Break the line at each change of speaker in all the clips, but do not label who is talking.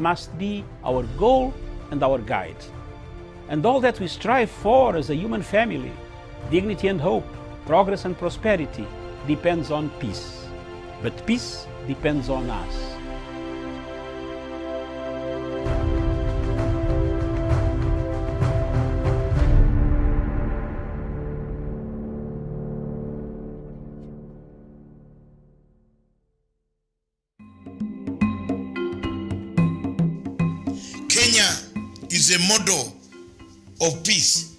must be our goal and our guide. And all that we strive for as a human family, dignity and hope, progress and prosperity, depends on peace. But peace depends on us.
Kenya is a model of peace,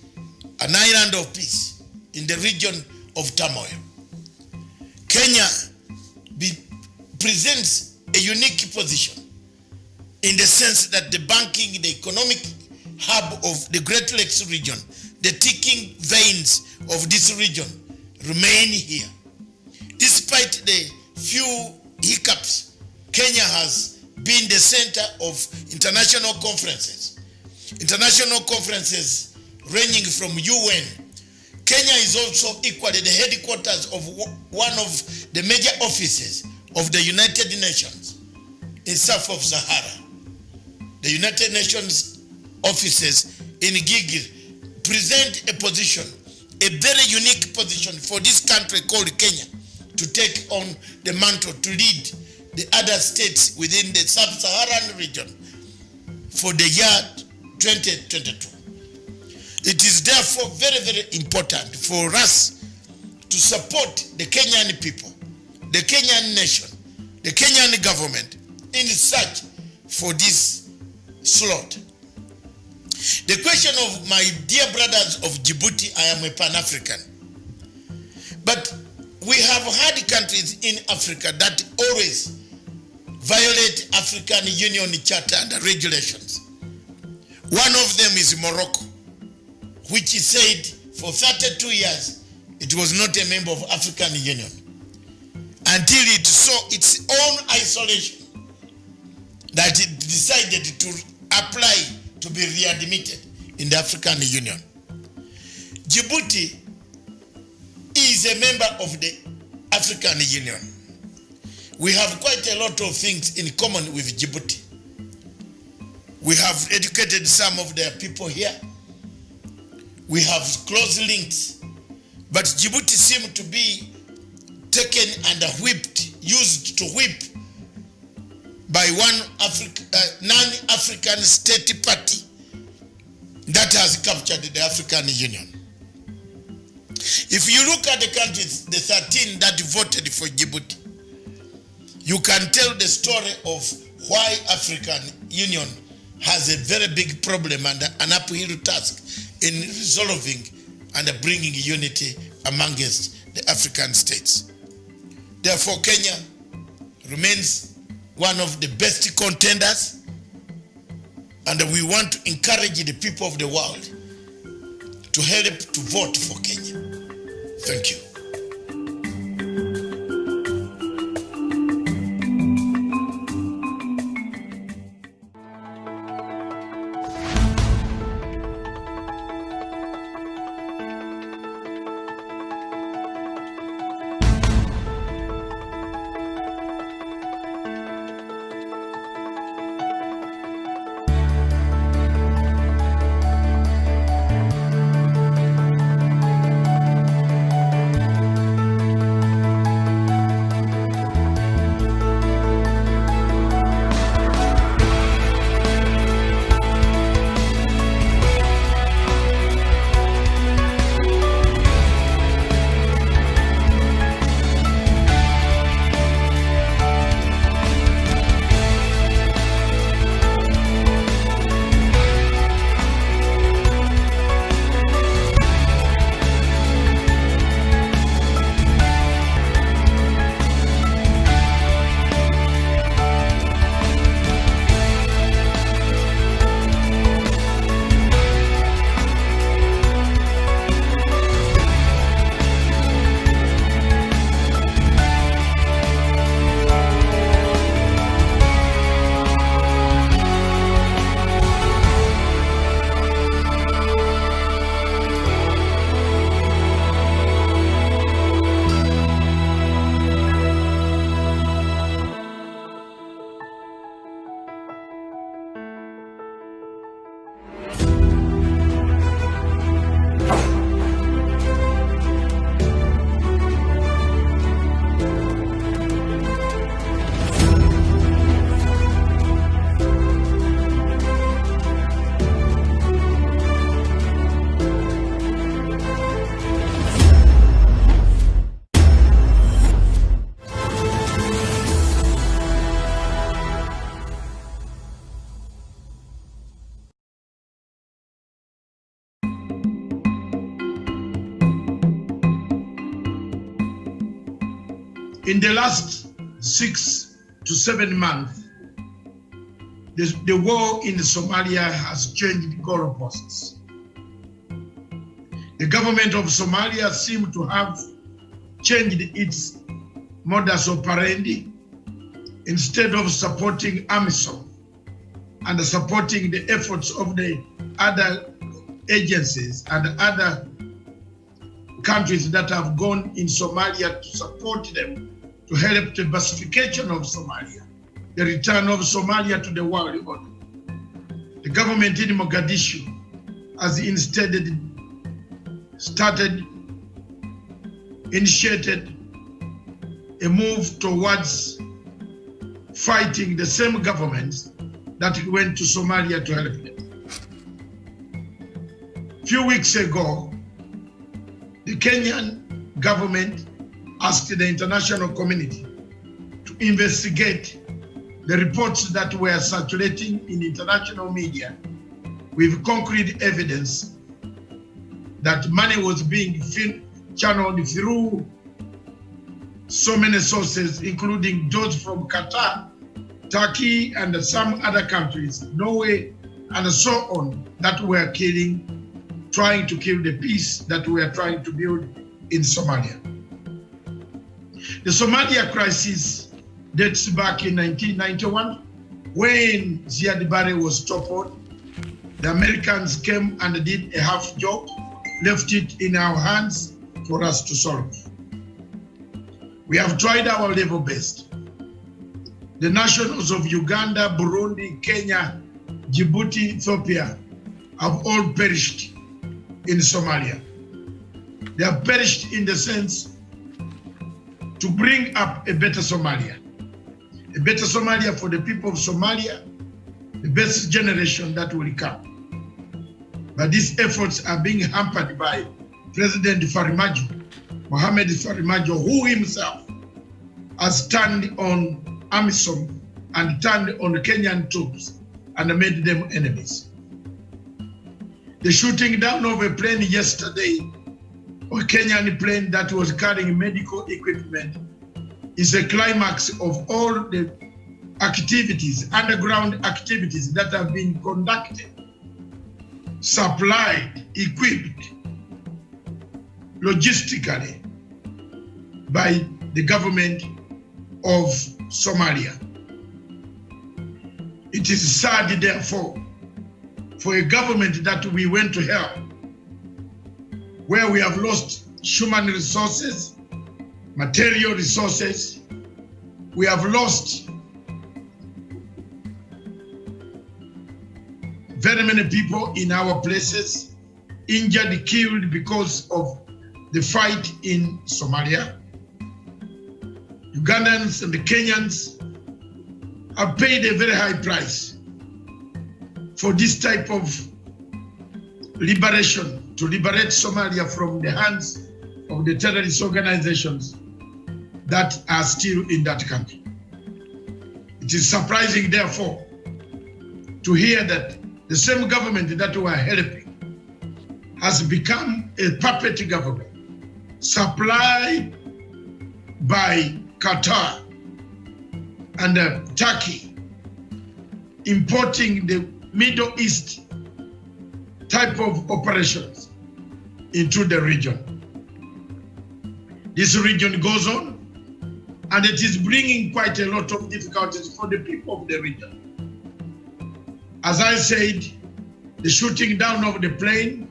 an island of peace in the region of turmoil. Kenya presents a unique position in the sense that the banking, the economic hub of the Great Lakes region, the ticking veins of this region remain here. Despite the few hiccups, Kenya has been the center of international conferences ranging from UN. Kenya is also equally the headquarters of one of the major offices of the United Nations in south of Sahara. The United Nations offices in Gigir present a position, a very unique position for this country called Kenya to take on the mantle to lead the other states within the sub-Saharan region for the year 2022. It is therefore very, very important for us to support the Kenyan people, the Kenyan nation, the Kenyan government in search for this slot. The question of my dear brothers of Djibouti, I am a Pan-African. But we have had countries in Africa that always violate African Union Charter and regulations. One of them is Morocco, which said for 32 years it was not a member of African Union until it saw its own isolation that it decided to apply to be readmitted in the African Union. Djibouti is a member of the African Union. We have quite a lot of things in common with Djibouti. We have educated some of their people here. We have close links. But Djibouti seemed to be taken and whipped, used to whip by one non-African state party that has captured the African Union. If you look at the countries, the 13 that voted for Djibouti, you can tell the story of why African Union has a very big problem and an uphill task in resolving and bringing unity amongst the African states. Therefore, Kenya remains one of the best contenders, and we want to encourage the people of the world to help to vote for Kenya. Thank you. In the last 6 to 7 months, the war in Somalia has changed goalposts. The government of Somalia seems to have changed its modus operandi. Instead of supporting AMISOM and supporting the efforts of the other agencies and other countries that have gone in Somalia to support them, to help the pacification of Somalia, the return of Somalia to the world order. The government in Mogadishu has instead initiated a move towards fighting the same governments that went to Somalia to help them. A few weeks ago, the Kenyan government asked the international community to investigate the reports that were circulating in international media with concrete evidence that money was being channeled through so many sources, including those from Qatar, Turkey, and some other countries, Norway, and so on, that were trying to kill the peace that we are trying to build in Somalia. The Somalia crisis dates back in 1991, when Ziad Barre was toppled. The Americans came and did a half job, left it in our hands for us to solve. We have tried our level best. The nationals of Uganda, Burundi, Kenya, Djibouti, Ethiopia have all perished in Somalia. They have perished in the sense to bring up a better Somalia for the people of Somalia, the best generation that will come. But these efforts are being hampered by President Mohamed Farmajo, who himself has turned on AMISOM and turned on Kenyan troops and made them enemies. The shooting down of a plane yesterday, a Kenyan plane that was carrying medical equipment, is a climax of all the activities, underground activities that have been conducted, supplied, equipped, logistically by the government of Somalia. It is sad, therefore, for a government that we went to help, where we have lost human resources, material resources, we have lost very many people in our places, injured, killed because of the fight in Somalia. Ugandans and the Kenyans have paid a very high price for this type of liberation, to liberate Somalia from the hands of the terrorist organizations that are still in that country. It is surprising, therefore, to hear that the same government that we are helping has become a puppet government supplied by Qatar and Turkey, importing the Middle East type of operations into the region. This region goes on, and it is bringing quite a lot of difficulties for the people of the region. As I said, the shooting down of the plane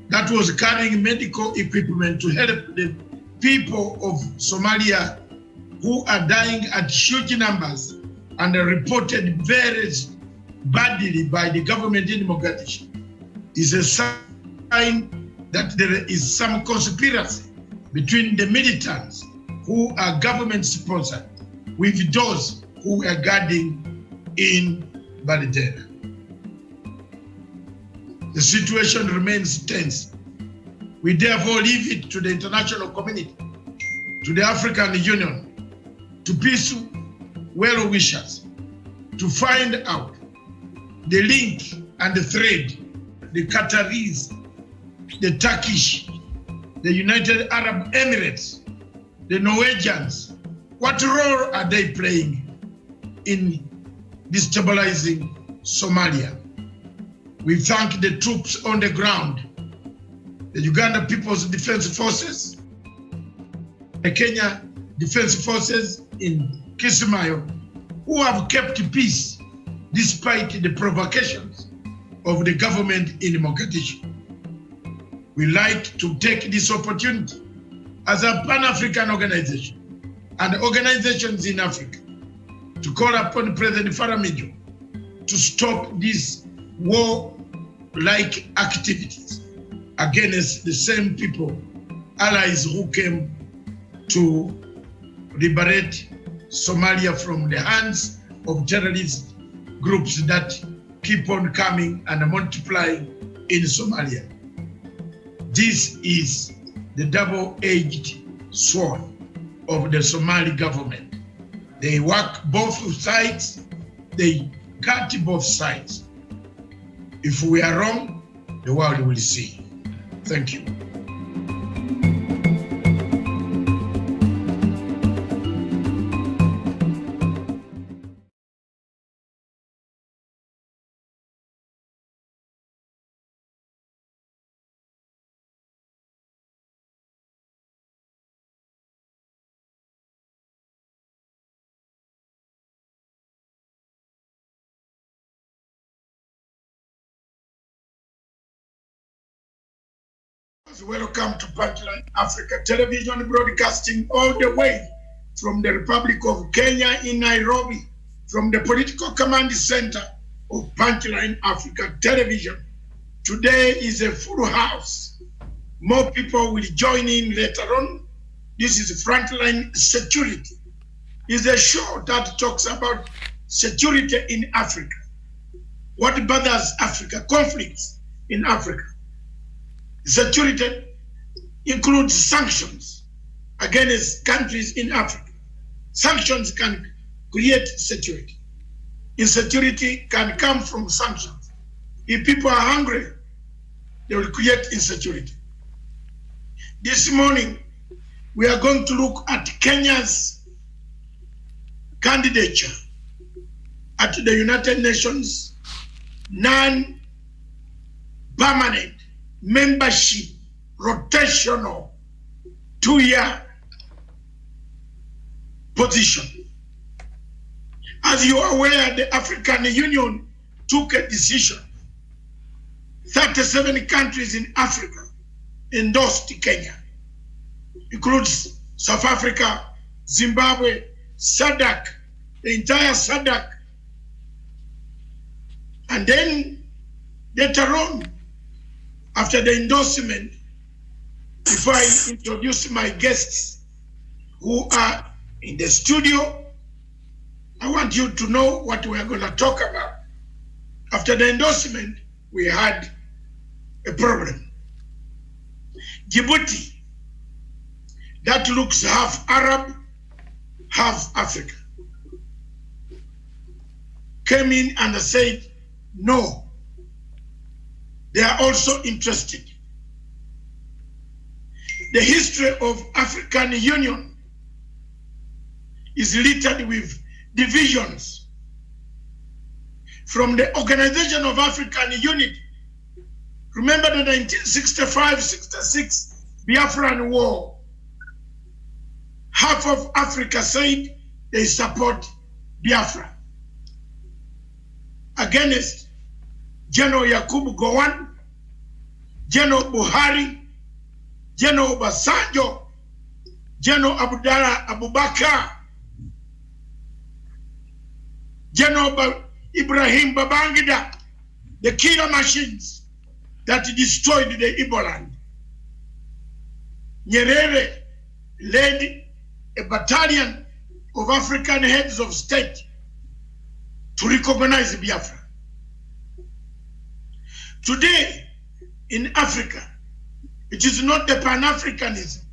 that was carrying medical equipment to help the people of Somalia who are dying at huge numbers and are reported very badly by the government in Mogadishu, is a sign that there is some conspiracy between the militants who are government sponsored with those who are guarding in Baridera. The situation remains tense. We therefore leave it to the international community, to the African Union, to peace well-wishers, to find out the link and the thread, the Qataris, the Turkish, the United Arab Emirates, the Norwegians, what role are they playing in destabilizing Somalia? We thank the troops on the ground, the Uganda People's Defense Forces, the Kenya Defense Forces in Kismayo, who have kept peace despite the provocations of the government in Mogadishu. We like to take this opportunity as a Pan-African organization and organizations in Africa to call upon President Faramijo to stop these war-like activities against the same people, allies who came to liberate Somalia from the hands of terrorist groups that keep on coming and multiplying in Somalia. This is the double-edged sword of the Somali government. They work both sides, they cut both sides. If we are wrong, the world will see. Thank you. Welcome to Punchline Africa Television, broadcasting all the way from the Republic of Kenya in Nairobi, from the political command center of Punchline Africa Television. Today is a full house. More people will join in later on. This is Frontline Security. It's a show that talks about security in Africa. What bothers Africa? Conflicts in Africa. Security includes sanctions against countries in Africa. Sanctions can create security. Insecurity can come from sanctions. If people are hungry, they will create insecurity. This morning, we are going to look at Kenya's candidature at the United Nations non-permanent membership rotational 2-year position. As you are aware, the African Union took a decision. 37 countries in Africa endorsed Kenya. Includes South Africa, Zimbabwe, SADC, the entire SADC. And then later on, after the endorsement, before I introduce my guests who are in the studio, I want you to know what we are going to talk about. After the endorsement, we had a problem. Djibouti, that looks half Arab, half African, came in and said, no, they are also interested. The history of African Union is littered with divisions. From the Organization of African Unity, remember the 1965-66 Biafran War, half of Africa said they support Biafra against General Yakubu Gowon, General Buhari, General Obasanjo, General Abdallah Abubakar, General Ibrahim Babangida, the killer machines that destroyed the Igbo land. Nyerere led a battalion of African heads of state to recognize Biafra. Today, in Africa, it is not the Pan-Africanism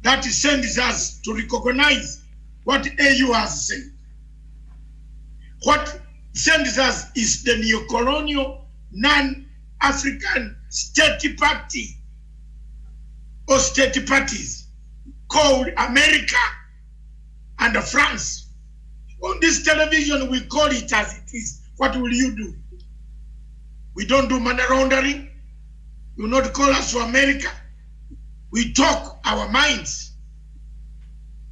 that sends us to recognize what AU has said. What sends us is the neo-colonial, non-African state party or state parties called America and France. On this television, we call it as it is. What will you do? We don't do money laundering. You will not call us to America. We talk our minds.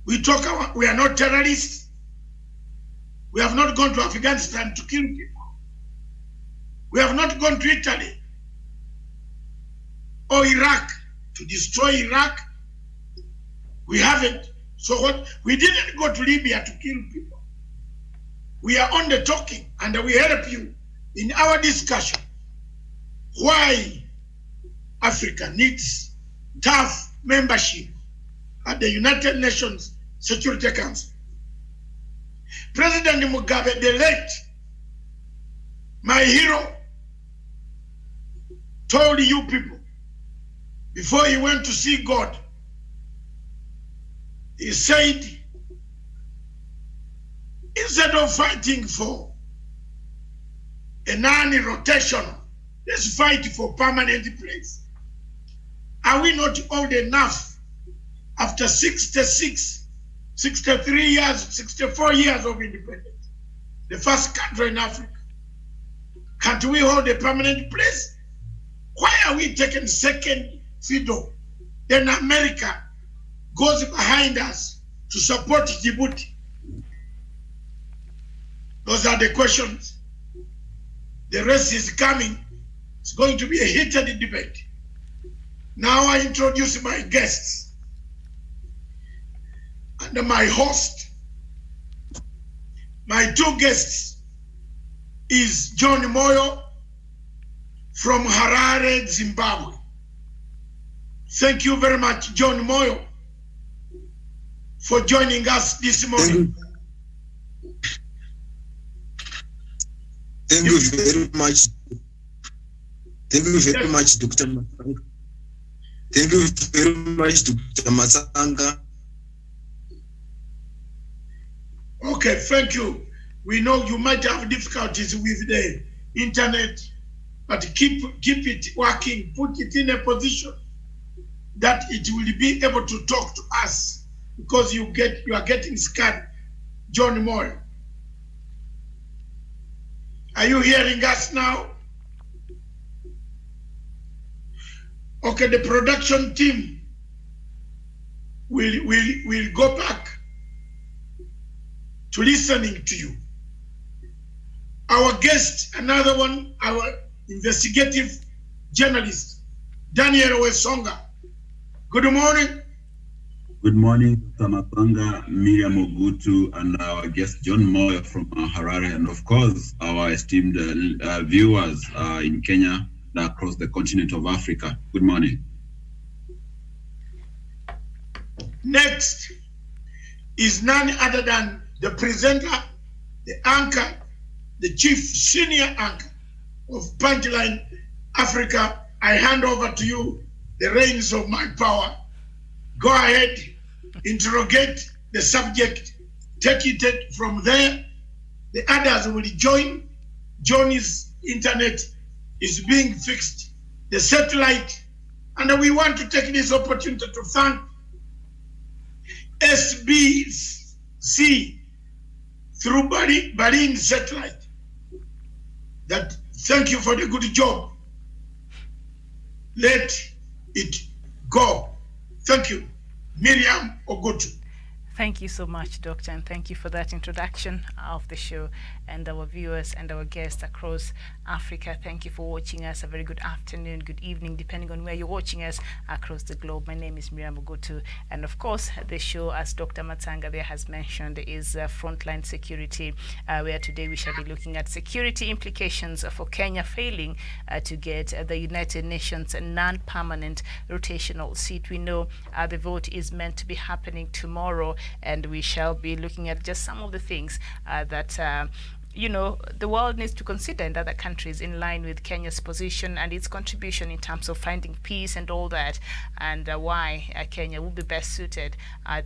We are not terrorists. We have not gone to Afghanistan to kill people. We have not gone to Italy or Iraq to destroy Iraq. We haven't. So what? We didn't go to Libya to kill people. We are only talking, and we help you in our discussion why Africa needs tough membership at the United Nations Security Council. President Mugabe, the late, my hero, told you people before he went to see God, he said, instead of fighting for a non-rotational, let's fight for permanent place. Are we not old enough after 66, 63 years, 64 years of independence, the first country in Africa? Can't we hold a permanent place? Why are we taking second fiddle? Then America goes behind us to support Djibouti. Those are the questions. The rest is coming. It's going to be a heated debate. Now I introduce my guests and my host. My two guests is John Moyo from Harare, Zimbabwe. Thank you very much, John Moyo, for joining us this morning.
Thank you very much. Thank you very much, Dr. Masanga. Thank you very much, Dr. Masanga.
Okay, thank you. We know you might have difficulties with the internet, but keep it working. Put it in a position that it will be able to talk to us, because you are getting scared. John Moore, are you hearing us now? Okay, the production team will go back to listening to you. Our guest, another one, our investigative journalist, Daniel Wesonga. Good morning.
Good morning, Tamatanga, Miriam Ogutu, and our guest John Moyo from Harare, and of course our esteemed viewers in Kenya and across the continent of Africa. Good morning.
Next is none other than the presenter, the anchor, the chief senior anchor of Punchline Africa. I hand over to you the reins of my power. Go ahead, interrogate the subject, take it from there. The others will join. Johnny's internet is being fixed, the satellite, and we want to take this opportunity to thank SBC through Berlin satellite. That thank you for the good job. Let it go. Thank you. Miriam Ogutu.
Thank you so much, Doctor, and thank you for that introduction of the show, and our viewers and our guests across Africa. Thank you for watching us. A very good afternoon, good evening, depending on where you're watching us across the globe. My name is Miriam Ogutu, and of course, the show, as Dr. Matanga there has mentioned, is Frontline Security, where today we shall be looking at security implications for Kenya failing to get the United Nations non-permanent rotational seat. We know the vote is meant to be happening tomorrow, and we shall be looking at just some of the things that the world needs to consider in other countries in line with Kenya's position and its contribution in terms of finding peace and all that, and why Kenya will be best suited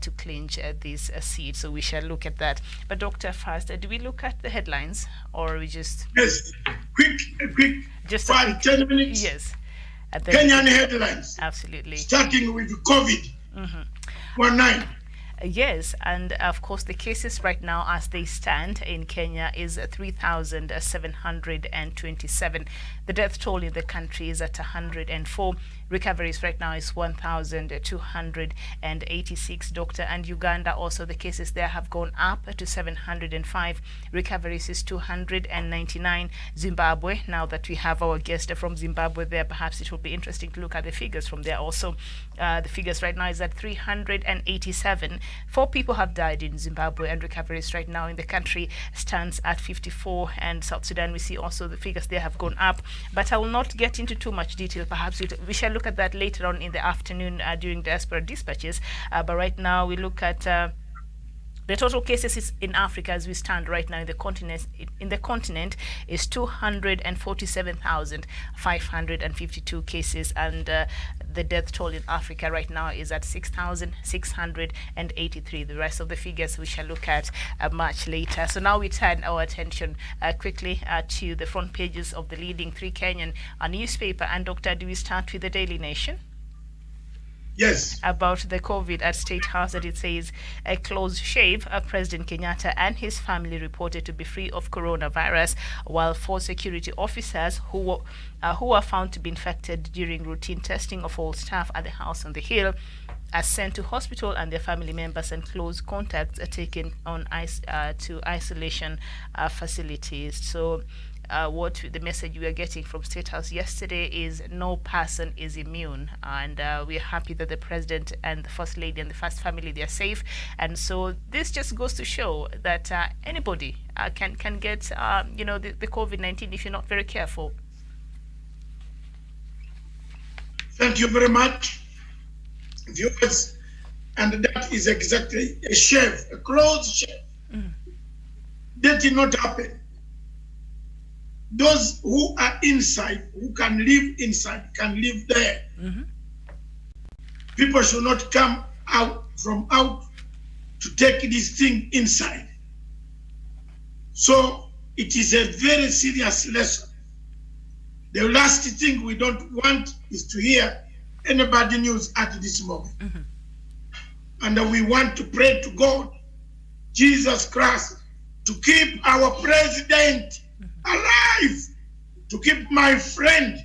to clinch this seat. So we shall look at that. But Doctor, first, do we look at the headlines, or we just...
Yes, quick,
just
5-10 minutes.
Yes.
Kenyan headlines.
Absolutely.
Starting with COVID. 19.
Yes, and of course, the cases right now, as they stand in Kenya, is 3,727. The death toll in the country is at 104. Recoveries right now is 1,286. Doctor, and Uganda also, the cases there have gone up to 705. Recoveries is 299. Zimbabwe, now that we have our guest from Zimbabwe there, perhaps it will be interesting to look at the figures from there also. The figures right now is at 387. 4 people have died in Zimbabwe, and recoveries right now in the country stands at 54. And South Sudan, we see also the figures there have gone up. But I will not get into too much detail. Perhaps we shall look at that later on in the afternoon during Diaspora Dispatches. But right now we look at the total cases is in Africa as we stand right now in the continent. Is 247,552 cases, and the death toll in Africa right now is at 6,683. The rest of the figures we shall look at much later. So now we turn our attention quickly to the front pages of the leading 3 Kenyan newspaper. And Doctor, do we start with the Daily Nation?
Yes.
About the COVID at State House, that it says a close shave. President Kenyatta and his family reported to be free of coronavirus, while 4 security officers who were found to be infected during routine testing of all staff at the House on the Hill are sent to hospital, and their family members and close contacts are taken on to isolation facilities. So what the message we are getting from State House yesterday is no person is immune, and we are happy that the President and the First Lady and the First Family, they are safe. And so this just goes to show that anybody can get the COVID-19 if you're not very careful.
Thank you very much, viewers. And that is exactly a shave, a closed shave. That did not happen. Those who are inside, who can live inside, can live there. People should not come out to take this thing inside. So it is a very serious lesson. The last thing we don't want is to hear anybody news at this moment. And we want to pray to God, Jesus Christ, to keep our president alive, to keep my friend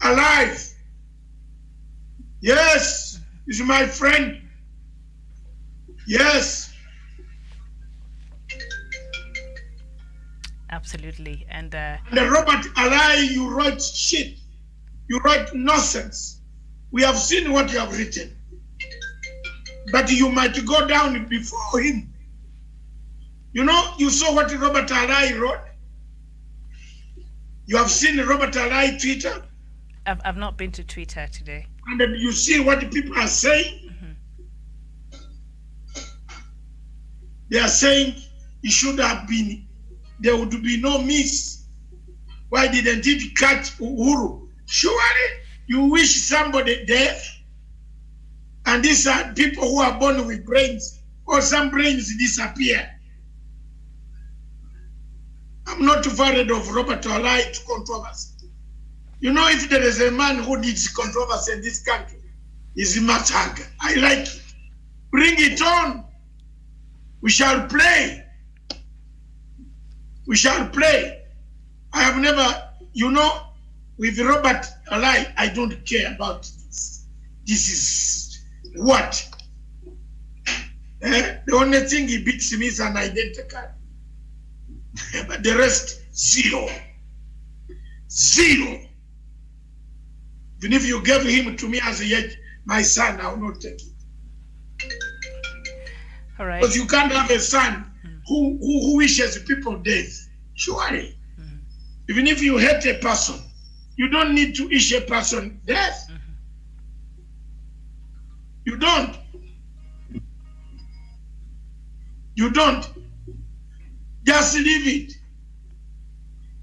alive. Yes, he's my friend. Yes.
Absolutely. And
Robert Alai, you write shit. You write nonsense. We have seen what you have written. But you might go down before him. You know, you saw what Robert Alai wrote. You have seen Robert Alai Twitter.
I've not been to Twitter today.
And then you see what the people are saying. They are saying it should have been, there would be no miss. Why didn't it catch Uhuru? Surely you wish somebody death. And these are people who are born with brains, or some brains disappear. I'm not worried of Robert Alai controversy. You know, if there is a man who needs controversy in this country, is Matanga. I like it. Bring it on. We shall play. We shall play. I have never, with Robert Alai, I don't care about this. This is what? The only thing he beats me is an identity card. But the rest, zero. Zero. Even if you gave him to me as my son, I will not take it.
All right.
Because you can't have a son who wishes people death. Surely. Even if you hate a person, you don't need to wish a person death. You don't. You don't. Just leave it.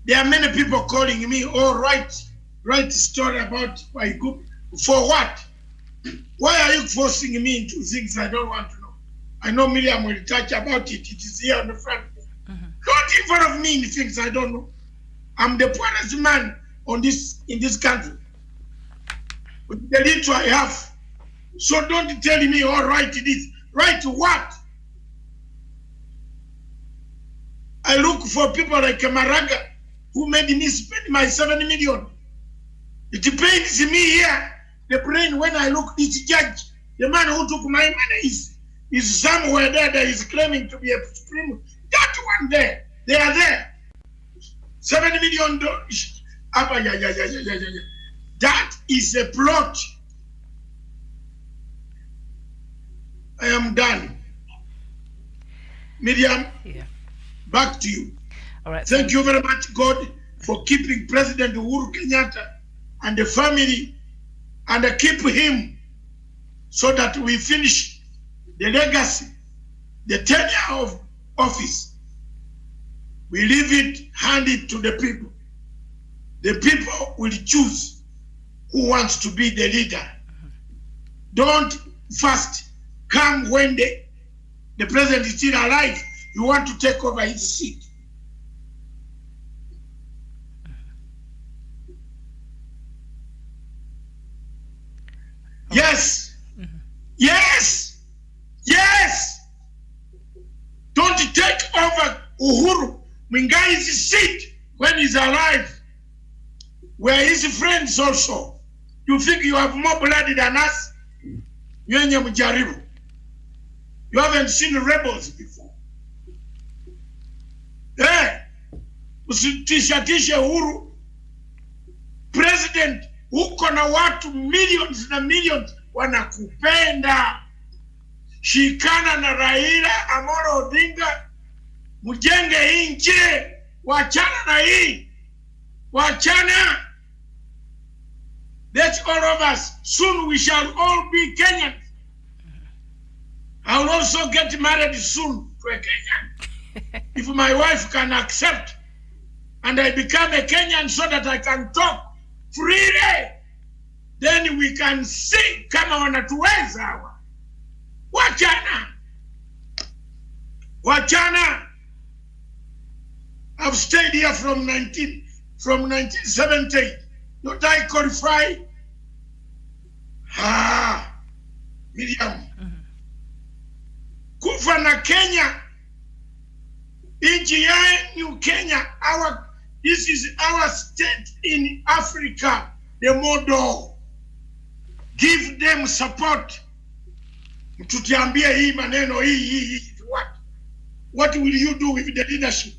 There are many people calling me, write story about my group. For what? Why are you forcing me into things I don't want to know? I know Miriam will touch about it. It is here on the front. Don't involve me in things I don't know. I'm the poorest man in this country. With the little I have, So don't tell me, oh, write this. Write what? I look for people like Maraga who made me spend my 7 million. It pains me here, the brain, when I look this judge. The man who took my money is somewhere there that is claiming to be a supreme. That one there, they are there. $7 million. That is a plot. I am done. Miriam, back to you.
All right.
Thank you very much, God, for keeping President Uhuru Kenyatta and the family, and keep him so that we finish the legacy, the tenure of office. We leave it, hand it to the people. The people will choose who wants to be the leader. Don't first come when the president is still alive. You want to take over his seat. Yes. Yes. Yes. Don't take over Uhuru Mingai's seat when he's alive. We're his friends also. You think you have more blood than us? Nyenye mjaribu. You haven't seen rebels before. Usitishatishe Uhuru. President, uko na watu millions na millions wanakupenda. Shikana na Raila Amolo Odinga, mjenge nchi. Wachana na hii. Wachana. That's all of us. Soon we shall all be Kenyans. I will also get married soon to a Kenyan. If my wife can accept, and I become a Kenyan so that I can talk freely, then we can see kama wanatuweza hawa. Wachana. Wachana. I've stayed here from 1970. Don't I qualify? Miriam. Kufa na Kenya. Nchi yenu Kenya. This is our state in Africa. The model. Give them support. Tutiambie hii maneno hii. What will you do with the leadership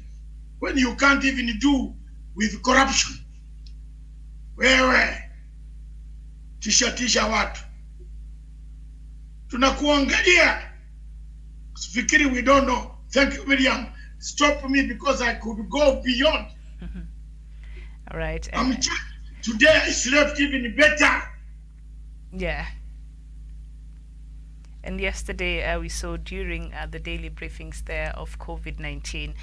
when you can't even do with corruption? Wewe tishatisha watu. Tunakuangalia. Fikiri we don't know. Thank you, Miriam. Stop me because I could go beyond.
All right.
Today I slept even better.
Yeah. And yesterday we saw during the daily briefings there of COVID-19,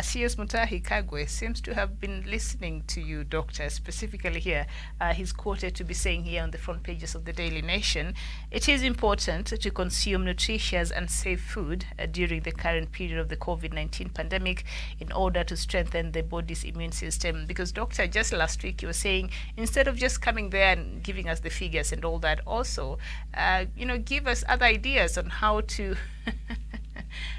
CS Mutahi Kagwe seems to have been listening to you, Doctor, specifically here. He's quoted to be saying here on the front pages of the Daily Nation, it is important to consume nutritious and safe food during the current period of the COVID-19 pandemic in order to strengthen the body's immune system. Because, Doctor, just last week you were saying, instead of just coming there and giving us the figures and all that, also, give us other ideas on how to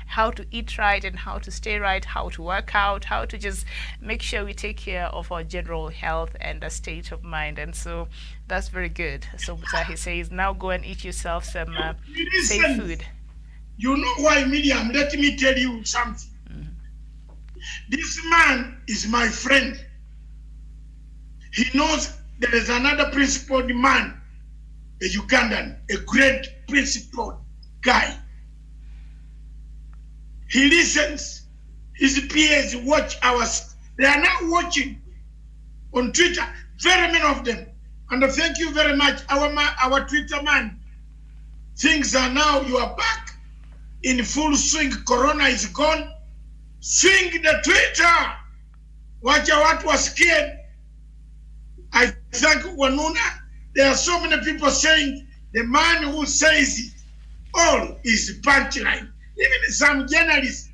how to eat right and how to stay right, how to work out, how to just make sure we take care of our general health and a state of mind. And so that's very good. So Mutahi says, now go and eat yourself some safe food.
You know why, Miriam? Let me tell you something. This man is my friend. He knows there is another principled man, a Ugandan, a great principled guy. He listens. His peers watch ours. They are now watching on Twitter, very many of them. And thank you very much, our Twitter man. Things are now, you are back in full swing. Corona is gone. Swing the Twitter. Watch out, was scared. I thank Wanuna. There are so many people saying the man who says it all is punchline. Even some journalists,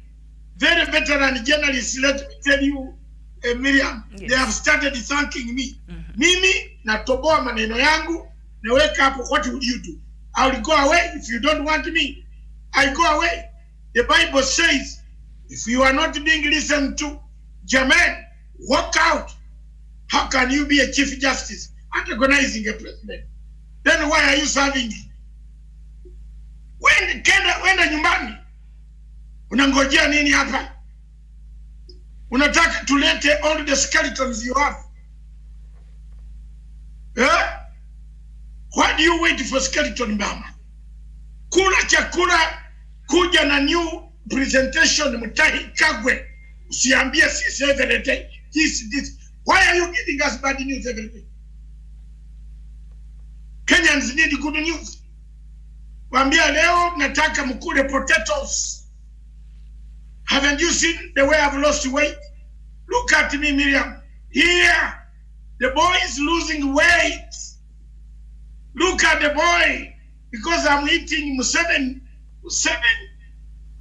very veteran journalists, let me tell you, Miriam, yes, they have started thanking me. Mimi, natoboa maneno yangu, naweka hapo, what will you do? I will go away. If you don't want me, I go away. The Bible says, if you are not being listened to, Jermaine, walk out. How can you be a chief justice antagonizing a president? Then why are you serving? Wenda nyumbani, unangojea nini hapa? Unataka tulete all the skeletons you have? Why do you wait for skeleton, mama? Kula chakula, kuja na new presentation, Mutahi Kagwe. Usiambie sisi every day. This. Why are you giving us bad news every day? Kenyans need good news. Wambia leo nataka mkule potatoes. Haven't you seen the way I've lost weight? Look at me, Miriam. Here, the boy is losing weight. Look at the boy. Because I'm eating seven.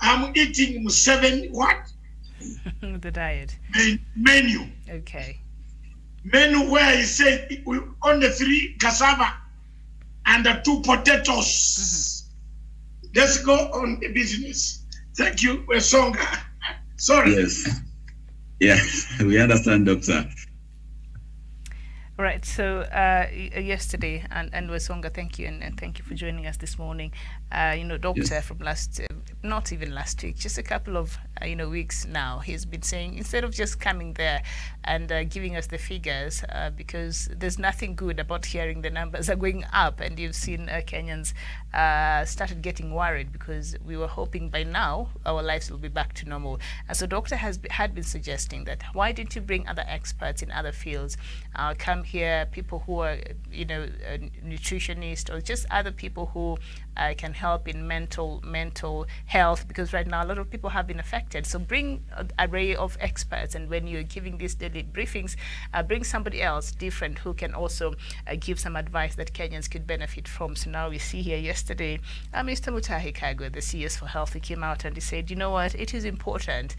I'm eating 7 what?
The diet.
Menu.
Okay.
Menu where he said only 3 cassava and 2 potatoes. Let's go on the business. Thank you, Wesonga. Sorry.
Yes. Yeah, we understand, Doctor.
Right, so yesterday, and Wesonga, thank you, and thank you for joining us this morning. Doctor, yes, from not even last week, just a couple of weeks now, he's been saying, instead of just coming there and giving us the figures, because there's nothing good about hearing the numbers are going up, and you've seen Kenyans started getting worried because we were hoping by now our lives will be back to normal. And so Doctor had been suggesting that why didn't you bring other experts in other fields, come here, people who are nutritionists or just other people who can help in mental health, because right now a lot of people have been affected. So bring an array of experts, and when you're giving these daily briefings, bring somebody else different who can also give some advice that Kenyans could benefit from. So now we see here yesterday, Mr. Mutahi Kagwe, the CS for Health, he came out and he said, you know what, it is important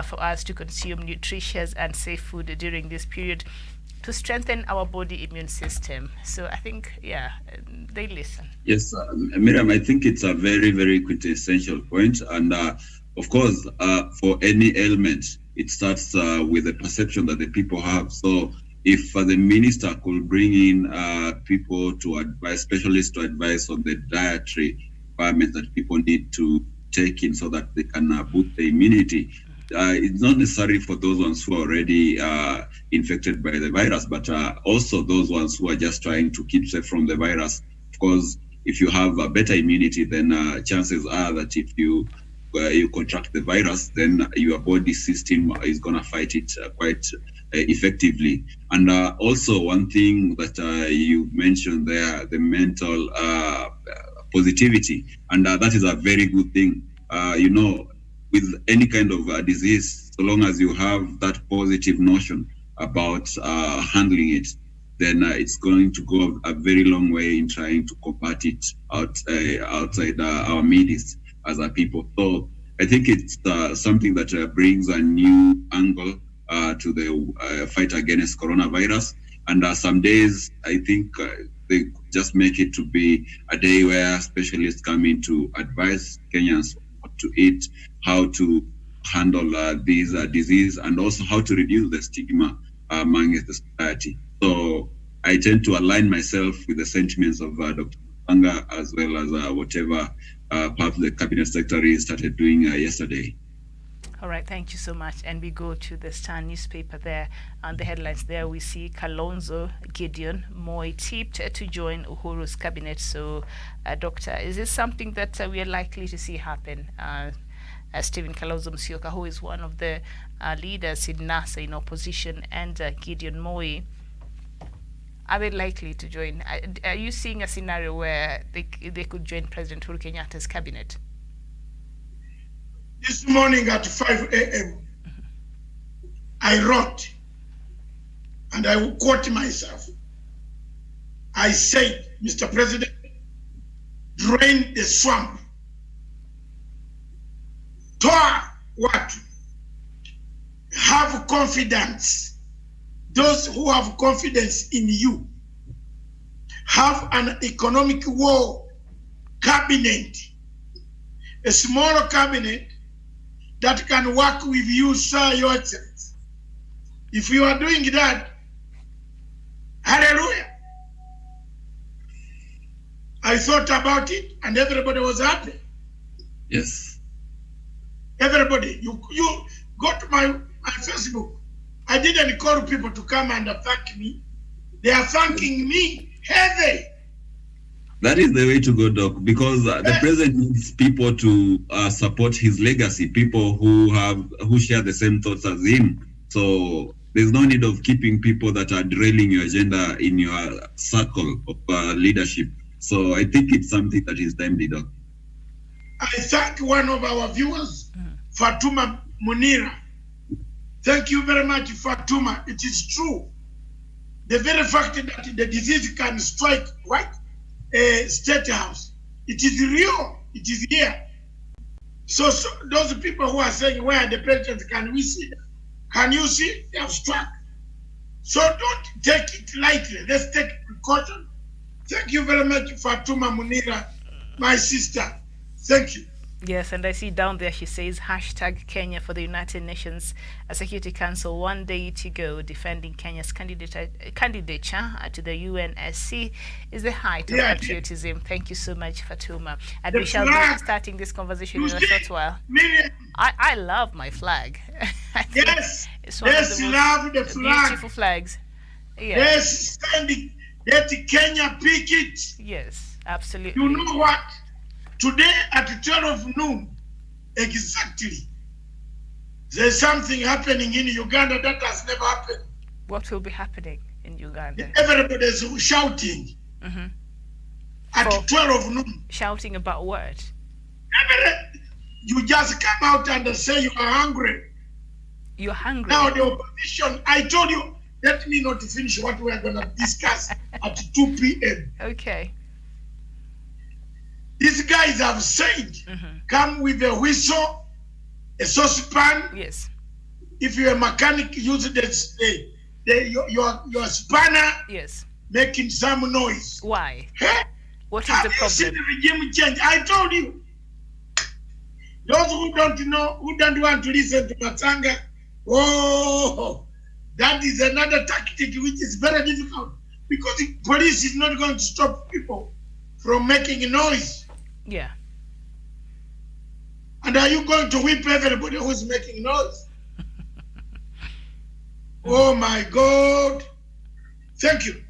for us to consume nutritious and safe food during this period to strengthen our body immune system. So I think, they listen.
Yes, Miriam, I think it's a very, very quintessential point. And of course, for any ailment, it starts with the perception that the people have. So if the minister could bring in people to advise, specialists to advise on the dietary requirements that people need to take in so that they can boost the immunity, it's not necessary for those ones who are already infected by the virus, but also those ones who are just trying to keep safe from the virus. Of course, if you have a better immunity, then chances are that if you contract the virus, then your body system is going to fight it quite effectively. And also one thing that you mentioned there, the mental positivity, and that is a very good thing. With any kind of disease, so long as you have that positive notion about handling it, then it's going to go a very long way in trying to combat it outside our midst as a people. So I think it's something that brings a new angle to the fight against coronavirus. And some days, I think they just make it to be a day where specialists come in to advise Kenyans what to eat, how to handle these disease, and also how to reduce the stigma among the society. So I tend to align myself with the sentiments of Dr. Panga, as well as whatever perhaps the cabinet secretary started doing yesterday.
All right, thank you so much. And we go to the Star newspaper there. On the headlines there, we see Kalonzo Gideon Moi tipped to join Uhuru's cabinet. So, Doctor, is this something that we are likely to see happen? Stephen Kalonzo Musyoka, who is one of the leaders in NASA in opposition, and Gideon Moi, are they likely to join? Are you seeing a scenario where they could join President Uhuru Kenyatta's cabinet?
This morning at 5 a.m., I wrote, and I will quote myself. I said, Mr. President, drain the swamp. Toa watu. Have confidence. Those who have confidence in you have an economic war
cabinet, a small cabinet that can work with you, sir, your excellency. If you are doing that, hallelujah. I thought about it and everybody was happy.
Yes.
Everybody, you go to my Facebook. I didn't call people to come and thank me. They are thanking me heavy.
That is the way to go, Doc, because the president needs people to support his legacy, people who share the same thoughts as him. So there's no need of keeping people that are derailing your agenda in your circle of leadership. So I think it's something that is timely, Doc.
I thank one of our viewers, Fatuma Munira. Thank you very much, Fatuma. It is true. The very fact that the disease can strike State House, it is real. It is here. So those people who are saying, where are the patients? Can we see them? Can you see? They have struck. So don't take it lightly. Let's take precaution. Thank you very much, Fatuma Munira, my sister. Thank you.
Yes, and I see down there she says #Kenya for the United Nations Security Council. 1 day to go. Defending Kenya's candidature to the UNSC is the height of patriotism. Thank you so much, Fatuma. And we shall be starting this conversation in a short while. I love my flag.
Yes,
it's one of the
love the flag.
Beautiful flags. Yeah.
Yes, standing. Let Kenya pick it.
Yes, absolutely.
You know what? Today at 12 noon, exactly, there's something happening in Uganda that has never happened.
What will be happening in Uganda?
Everybody is shouting at 12 noon.
Shouting about what?
You just come out and say you are hungry.
You're hungry?
Now the opposition, I told you, let me not finish what we are going to discuss at 2 p.m.
Okay.
These guys have said, come with a whistle, a saucepan.
Yes.
If you're a mechanic, use your spanner.
Yes.
Making some noise.
Why?
Hey?
What is the problem?
You see the regime change? I told you. Those who don't know, who don't want to listen to Matanga, that is another tactic which is very difficult because the police is not going to stop people from making noise.
Yeah.
And are you going to whip everybody who's making noise? Oh my God. Thank you.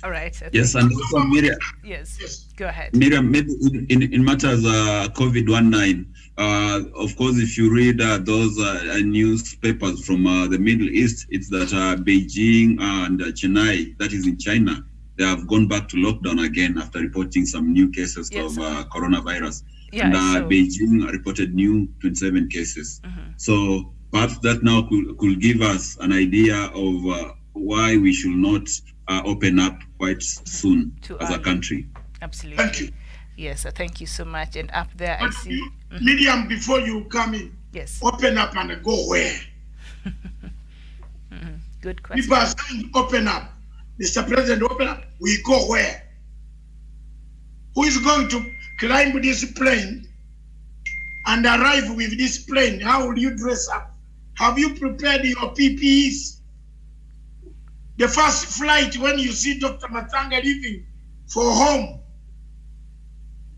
All right.
Yes, and also Miriam.
Yes. Go ahead.
Miriam, maybe in matters COVID-19, of course, if you read those newspapers from the Middle East, it's that Beijing and Chennai, that is in China, they have gone back to lockdown again after reporting some new cases of coronavirus.
Yeah,
and
so
Beijing reported new 27 cases. So perhaps that now could give us an idea of why we should not open up quite soon as a country.
Absolutely.
Thank you.
Yes, thank you so much. And up there, I see.
Miriam, before you come in,
yes,
open up and go where?
Good question.
People are saying open up. Mr. President, open up. We go where? Who is going to climb this plane and arrive with this plane? How will you dress up? Have you prepared your PPEs? The first flight, when you see Dr. Matanga leaving for home,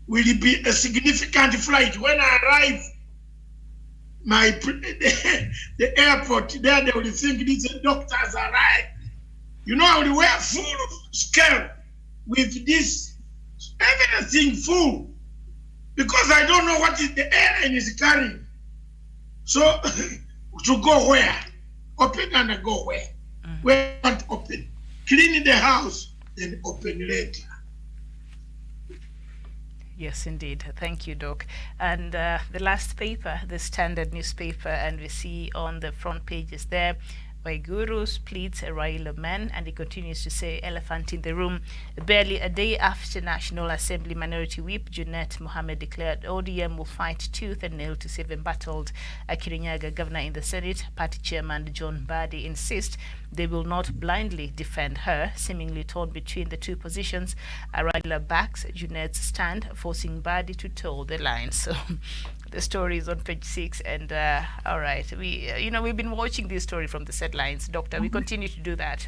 will it be a significant flight? When I arrive, the airport there, they will think these doctors arrived. You know, I will wear full scale with this, everything full, because I don't know what is the airline is carrying. So, to go where? Open and go where? Where not open? Clean the house, then open later.
Yes, indeed. Thank you, Doc. And the last paper, the Standard newspaper, and we see on the front pages there, Waiguru splits a Raila man, and he continues to say elephant in the room. Barely a day after National Assembly Minority Whip Junet Mohammed declared ODM will fight tooth and nail to save embattled Kirinyaga governor in the Senate, party chairman John Badi insists they will not blindly defend her, seemingly torn between the two positions. Raila backs Junet's stand, forcing Badi to toe the line. So the story is on page 6, and all right, we've been watching this story from the headlines, Doctor. We continue to do that.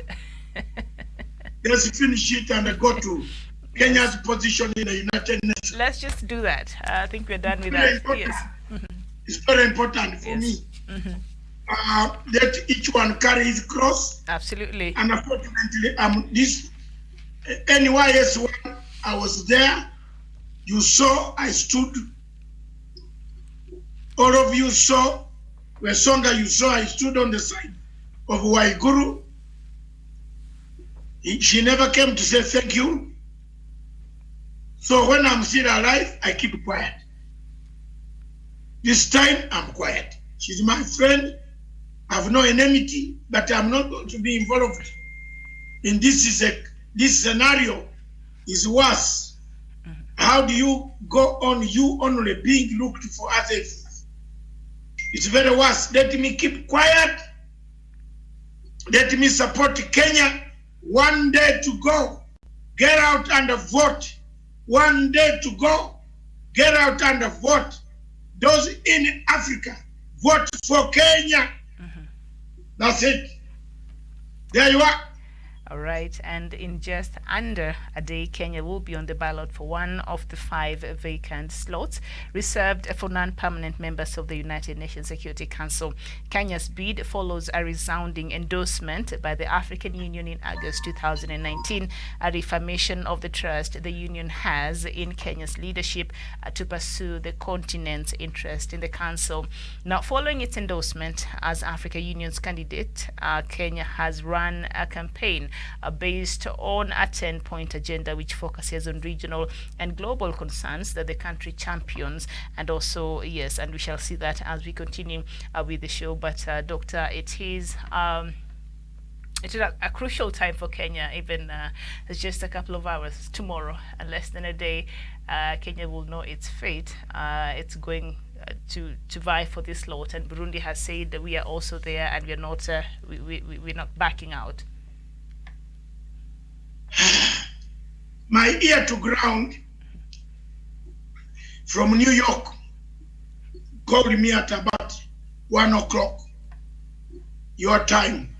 Let's finish it and go to Kenya's position in the United Nations.
Let's just do that. I think we're done with
Very
that.
important.
Yes.
It's very important for me. Let each one carry his cross.
Absolutely.
And unfortunately, this NYS one, I was there. You saw, I stood. All of you saw, where Songa you saw, I stood on the side of Waiguru. She never came to say thank you. So when I'm still alive, I keep quiet. This time, I'm quiet. She's my friend. I have no enmity, but I'm not going to be involved in this. This scenario is worse. How do you go on, you only being looked for others? It's very worse. Let me keep quiet. Let me support Kenya. One day to go. Get out and vote. One day to go. Get out and vote. Those in Africa, vote for Kenya. That's it. There you are.
All right, and in just under a day, Kenya will be on the ballot for one of the 5 vacant slots reserved for non-permanent members of the United Nations Security Council. Kenya's bid follows a resounding endorsement by the African Union in August 2019, a reaffirmation of the trust the Union has in Kenya's leadership to pursue the continent's interest in the Council. Now, following its endorsement as Africa Union's candidate, Kenya has run a campaign based on a 10-point agenda which focuses on regional and global concerns that the country champions. And also, yes, and we shall see that as we continue with the show. But Doctor, it is a crucial time for Kenya. Even it's just a couple of hours tomorrow, and less than a day, Kenya will know its fate. It's going to vie for this lot, and Burundi has said that we are also there, and we're not backing out.
My ear to ground from New York called me at about 1 o'clock your time.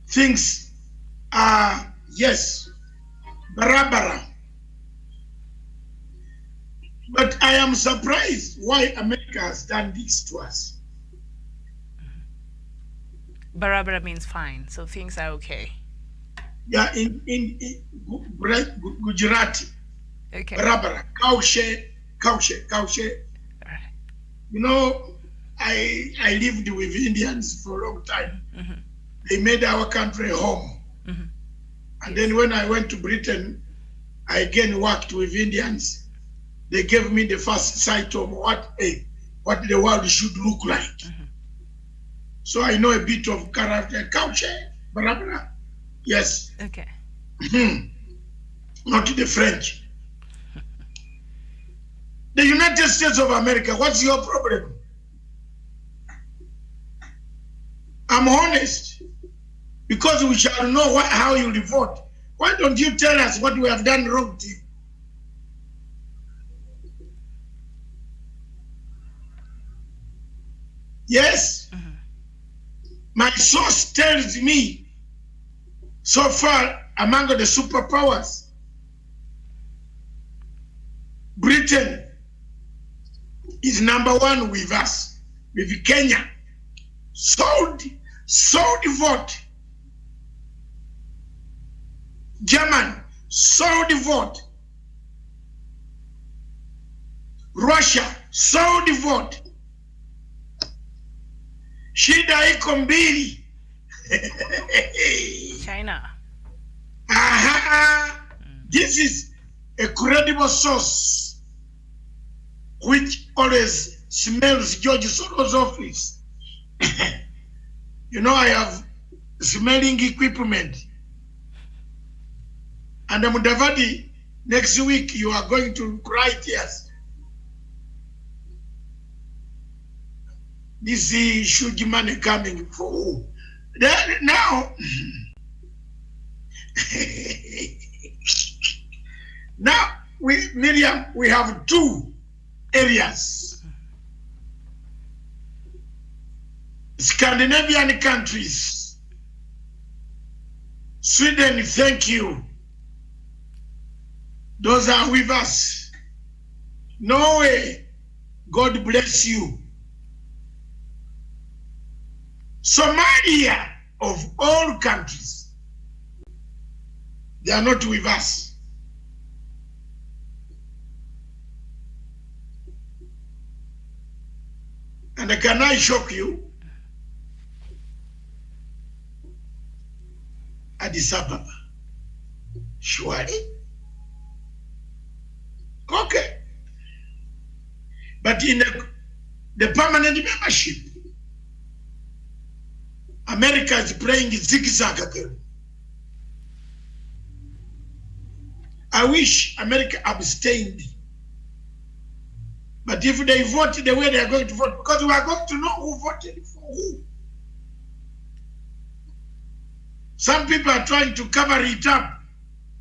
Things are, yes, barabara. But I am surprised why America has done this to us.
Barabara means fine, so things are okay.
Yeah, in Gujarati.
Okay.
Barabara. Kaushe.
Right.
You know, I lived with Indians for a long time. They made our country home. And then when I went to Britain, I again worked with Indians. They gave me the first sight of what the world should look like. So I know a bit of character. Kaushe, Barabara. Yes.
Okay.
Not the French. The United States of America, what's your problem? I'm honest. Because we shall know how you vote. Why don't you tell us what we have done wrong to you? Yes. My source tells me so far among the superpowers, Britain is number 1 with us, with Kenya. Sold vote. German sold vote. Russia sold vote. Shida iko mbili.
China.
This is a credible source which always smells George Soros' office. You know, I have smelling equipment. And Mudavadi, next week you are going to cry tears. This is huge money coming for who? Now, now Miriam, we have two areas. Scandinavian countries. Sweden, thank you. Those are with us. Norway, God bless you. Somalia, of all countries, they are not with us. And can I shock you? Addis Ababa. Surely? Okay. But in the permanent membership, America is playing zigzag again. I wish America abstained. But if they vote the way they are going to vote, because we are going to know who voted for who. Some people are trying to cover it up,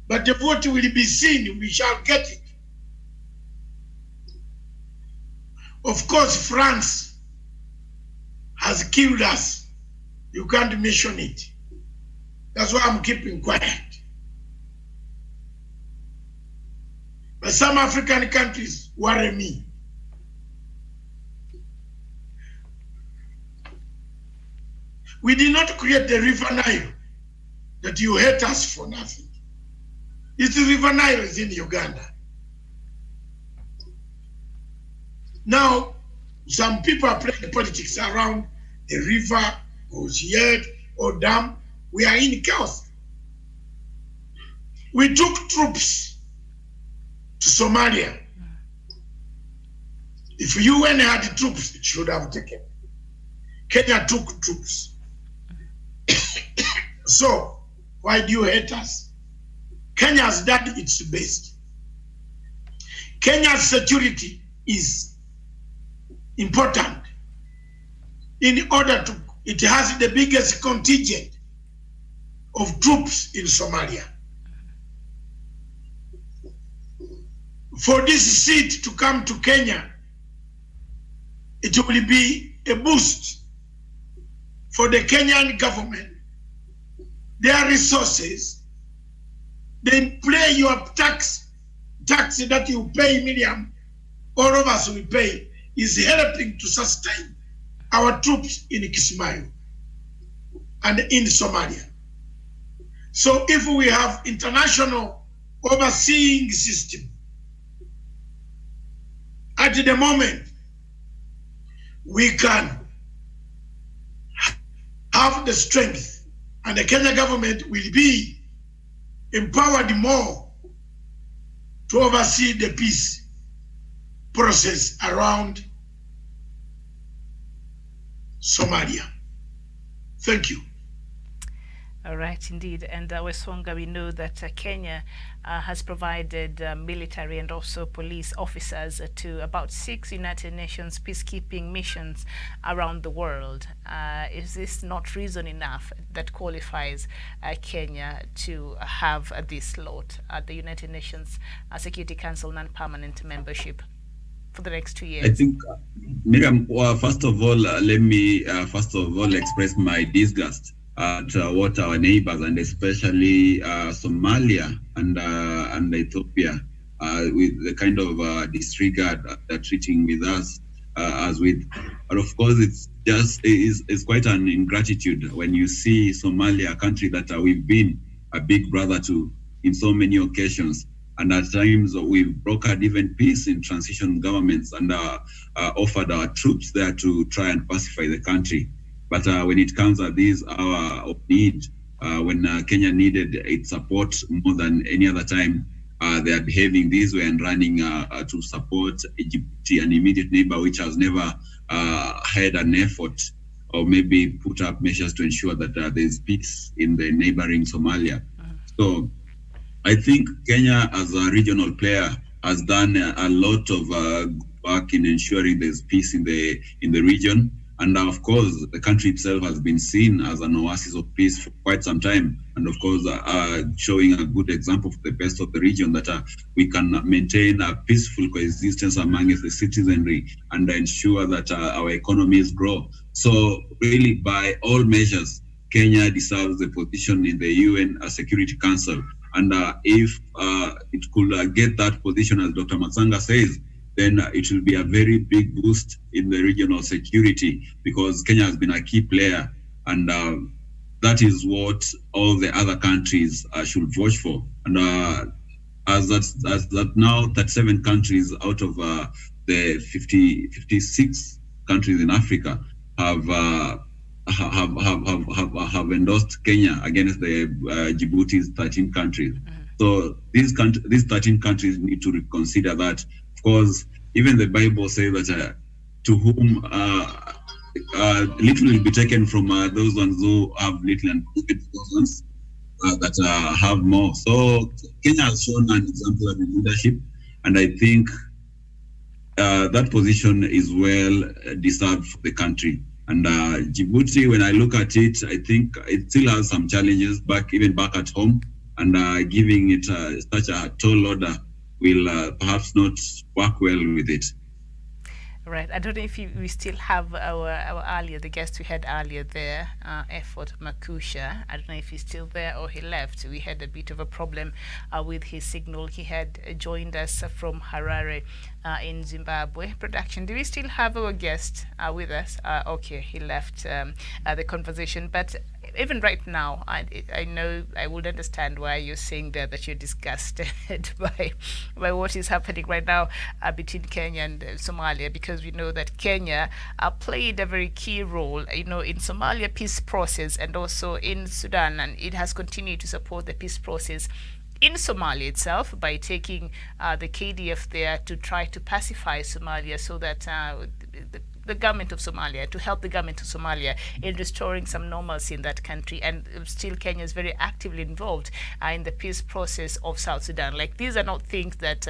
but the vote will be seen. We shall get it. Of course, France has killed us. You can't mention it. That's why I'm keeping quiet. But some African countries worry me. We did not create the River Nile that you hate us for nothing. This River Nile is in Uganda. Now, some people are playing politics around the river, Gosiet, or dam. We are in chaos. We took troops to Somalia. If UN had troops, it should have taken. Kenya took troops. So, why do you hate us? Kenya has done its best. Kenya's security is important in order to, it has the biggest contingent of troops in Somalia. For this seat to come to Kenya, it will be a boost for the Kenyan government. Their resources, they play your tax that you pay, Miriam, all of us will pay, is helping to sustain our troops in Kismayo and in Somalia. So if we have international overseeing system, at the moment, we can have the strength, and the Kenya government will be empowered more to oversee the peace process around Somalia. Thank you.
All right, indeed. And Wesonga, we know that Kenya has provided military and also police officers to about 6 United Nations peacekeeping missions around the world. Is this not reason enough that qualifies Kenya to have this slot at the United Nations Security Council non-permanent membership for the next 2 years?
I think, Miriam, first of all, let me express my disgust at what our neighbors, and especially Somalia and Ethiopia, with the kind of disregard they're treating with us as with. But of course, it's just is quite an ingratitude when you see Somalia, a country that we've been a big brother to in so many occasions, and at times we've brokered even peace in transition governments and offered our troops there to try and pacify the country. But when it comes at this hour of need, when Kenya needed its support more than any other time, they are behaving this way and running to support Egypt, an immediate neighbor which has never had an effort or maybe put up measures to ensure that there's peace in the neighboring Somalia. So I think Kenya, as a regional player, has done a lot of work in ensuring there's peace in the region. And of course, the country itself has been seen as an oasis of peace for quite some time. And of course, showing a good example for the best of the region that we can maintain a peaceful coexistence amongst the citizenry and ensure that our economies grow. So really, by all measures, Kenya deserves the position in the UN Security Council. And if it could get that position, as Dr. Matsanga says, then it will be a very big boost in the regional security, because Kenya has been a key player, and that is what all the other countries should watch for. And as that now 37 countries out of the 56 countries in Africa have endorsed Kenya against the Djibouti's 13 countries. So these 13 countries need to reconsider that. Of course, even the Bible says that to whom little will be taken from those ones who have little, and those ones that have more. So Kenya has shown an example of leadership, and I think that position is well deserved for the country. And Djibouti, when I look at it, I think it still has some challenges even back at home, and giving it such a tall order will perhaps not work well with it.
Right. I don't know if we still have the guest we had earlier there, Effort Makusha. I don't know if he's still there or he left. We had a bit of a problem with his signal. He had joined us from Harare in Zimbabwe. Production, do we still have our guest with us? Okay, he left the conversation. But even right now, I know I would understand why you're saying that you're disgusted by what is happening right now between Kenya and Somalia, because we know that Kenya played a very key role, in Somalia peace process and also in Sudan, and it has continued to support the peace process in Somalia itself by taking the KDF there to try to pacify Somalia, so that the government of Somalia, to help the government of Somalia in restoring some normalcy in that country. And still Kenya is very actively involved in the peace process of South Sudan. Like, these are not things that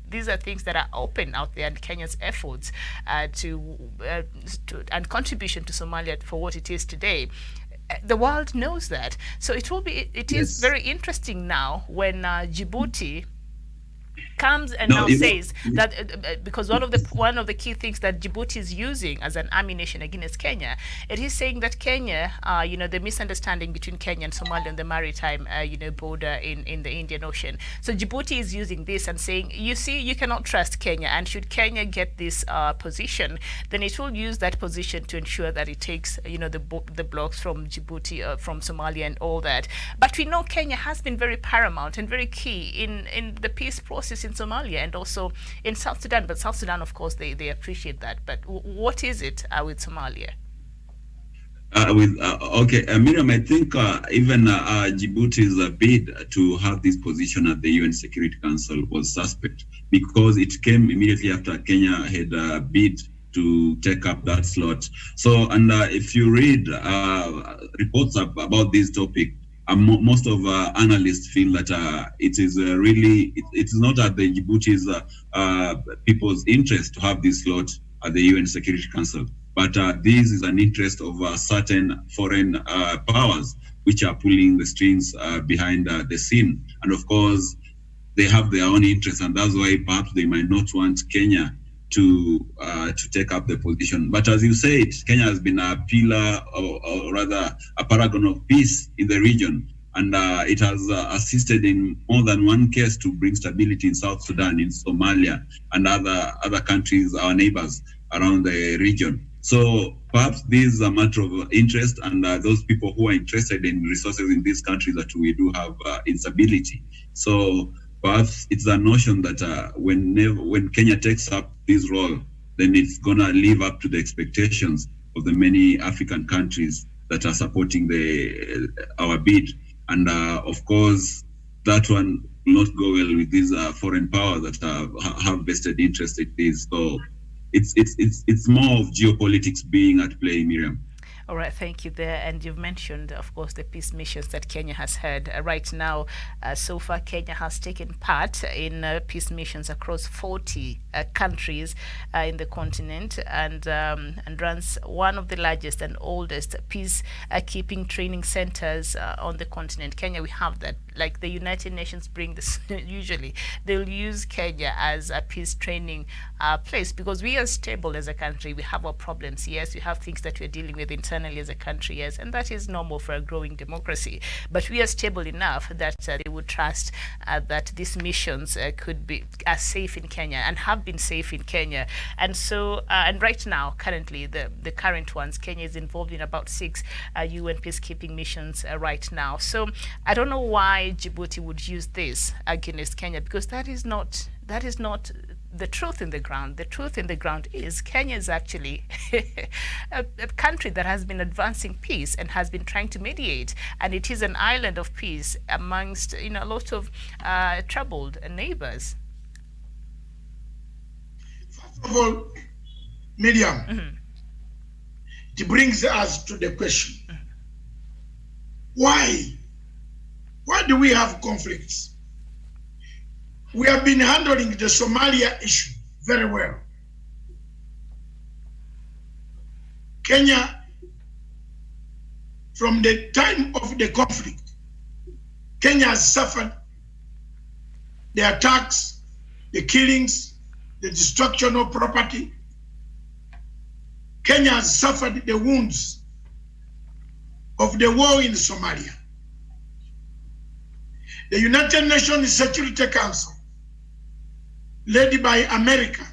these are things that are open out there, and Kenya's efforts and contribution to Somalia for what it is today. The world knows that. So it is very interesting now when Djibouti comes and says that because one of the key things that Djibouti is using as an ammunition against Kenya, it is saying that Kenya, the misunderstanding between Kenya and Somalia on the maritime, border in the Indian Ocean. So Djibouti is using this and saying, you see, you cannot trust Kenya, and should Kenya get this position, then it will use that position to ensure that it takes, the blocks from Djibouti, from Somalia, and all that. But we know Kenya has been very paramount and very key in the peace process in Somalia and also in South Sudan. But South Sudan, of course, they appreciate that. But what is it with Somalia?
Miriam, I think even Djibouti's bid to have this position at the UN Security Council was suspect, because it came immediately after Kenya had bid to take up that slot. So, and if you read reports about this topic, most of analysts feel that it is it's not at the Djibouti's people's interest to have this slot at the UN Security Council, but this is an interest of certain foreign powers which are pulling the strings behind the scene. And of course, they have their own interests, and that's why perhaps they might not want Kenya to take up the position. But as you said, Kenya has been a pillar, or rather a paragon of peace in the region, and it has assisted in more than one case to bring stability in South Sudan, in Somalia, and other countries, our neighbors around the region. So perhaps this is a matter of interest, and those people who are interested in resources in these countries that we do have instability. So perhaps it's a notion that when Kenya takes up this role, then it's gonna live up to the expectations of the many African countries that are supporting our bid. And of course, that one will not go well with these foreign powers that have vested interest in this. So it's more of geopolitics being at play, Miriam.
All right, thank you there. And you've mentioned, of course, the peace missions that Kenya has had. Right now, so far, Kenya has taken part in peace missions across 40 countries in the continent, and runs one of the largest and oldest peacekeeping training centers on the continent. Kenya, we have that. Like the United Nations bring this, usually they'll use Kenya as a peace training place, because we are stable as a country. We have our problems, yes. We have things that we're dealing with internally as a country, yes, and that is normal for a growing democracy. But we are stable enough that they would trust that these missions could be safe in Kenya, and have been safe in Kenya. And so, and right now, currently, the current ones, Kenya is involved in about 6 UN peacekeeping missions right now. So I don't know why Djibouti would use this against Kenya, because that is not the truth in the ground. The truth in the ground is Kenya is actually a country that has been advancing peace and has been trying to mediate, and it is an island of peace amongst a lot of troubled neighbors.
First of all, Miriam, it brings us to the question: why do we have conflicts? We have been handling the Somalia issue very well. Kenya, from the time of the conflict, Kenya has suffered the attacks, the killings, the destruction of property. Kenya has suffered the wounds of the war in Somalia. The United Nations Security Council, led by America,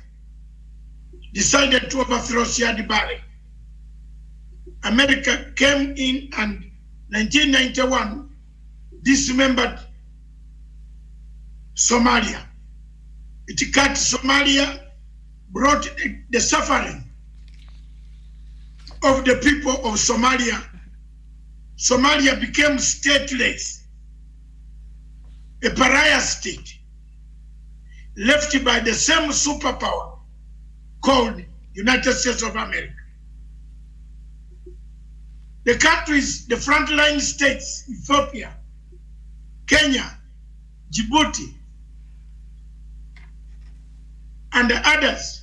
decided to overthrow Siad Barre. America came in and 1991 dismembered Somalia. It cut Somalia, brought the suffering of the people of Somalia. Somalia became stateless, a pariah state, left by the same superpower called United States of America. The countries, the frontline states, Ethiopia, Kenya, Djibouti, and the others,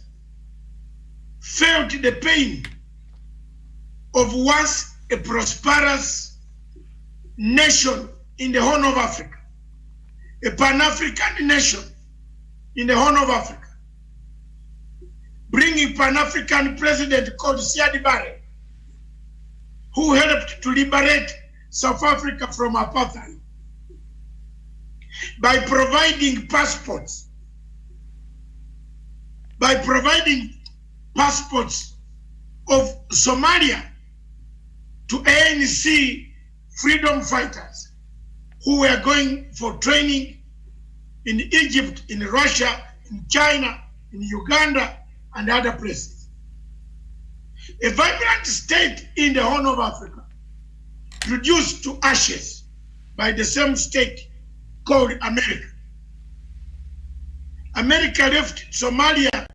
felt the pain of once a prosperous nation in the Horn of Africa, a Pan-African nation in the Horn of Africa, bringing Pan-African president called Siad Barre, who helped to liberate South Africa from apartheid by providing passports, of Somalia to ANC freedom fighters who were going for training in Egypt, in Russia, in China, in Uganda, and other places. A vibrant state in the Horn of Africa, reduced to ashes by the same state called America. America left Somalia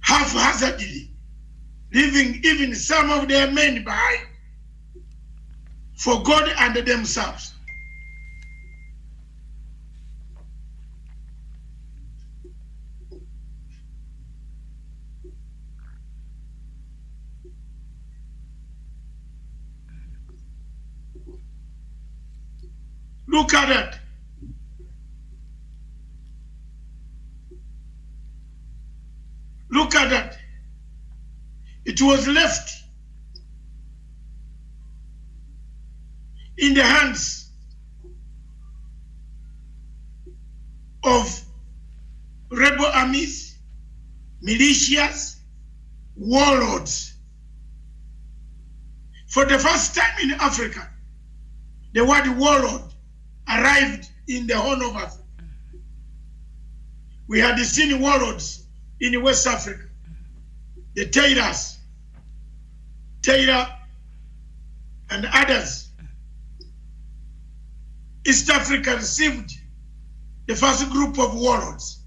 haphazardly, leaving even some of their men behind for God and themselves. Look at that. Look at that. It was left in the hands of rebel armies, militias, warlords. For the first time in Africa, the word warlord arrived in the Horn of Africa. We had seen warlords in West Africa, the Taylors, Taylor and others. East Africa received the first group of warlords.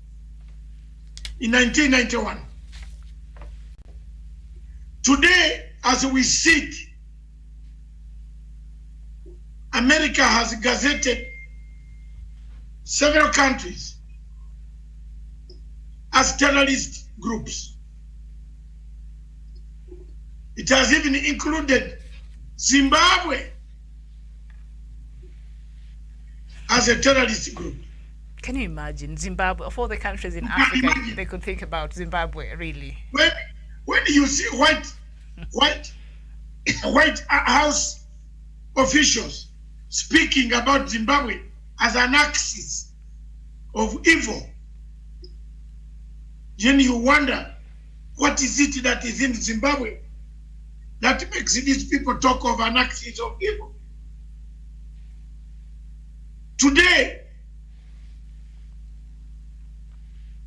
in 1991. Today, as we sit, America has gazetted several countries as terrorist groups. It has even included Zimbabwe as a terrorist group.
Can you imagine Zimbabwe, of all the countries in Africa, they could think about Zimbabwe, really?
When you see White House officials speaking about Zimbabwe as an axis of evil, then you wonder, what is it that is in Zimbabwe that makes these people talk of an axis of evil? Today,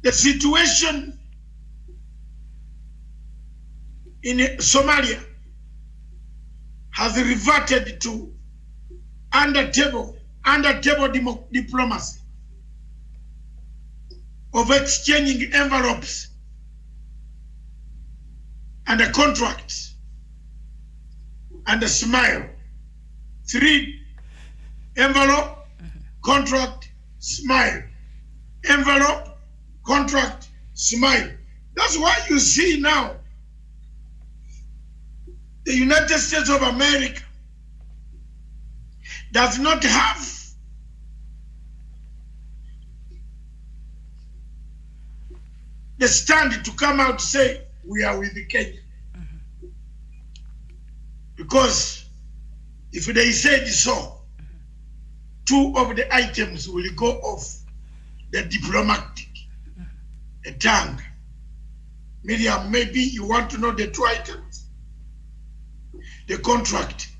the situation in Somalia has reverted to under-table diplomacy of exchanging envelopes and a contract and a smile. 3 envelope, contract, smile. Envelope, contract, smile. That's why you see now the United States of America does not have the stand to come out to say we are with Kenya. Because if they said so, 2 of the items will go off the diplomatic tongue. Miriam, maybe you want to know the 2 items: the contract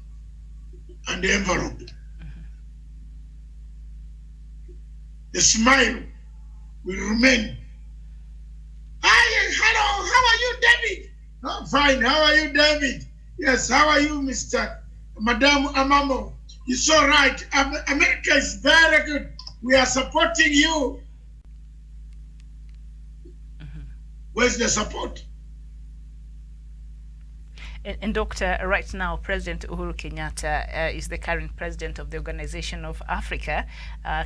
and the envelope. The smile will remain. Hi, hello, how are you, David? I'm fine, how are you, David? Yes, how are you, Mr. Madam Amamo? It's all right. America is very good. We are supporting you. Where's the support?
And Doctor, right now, President Uhuru Kenyatta is the current president of the Organization of Africa,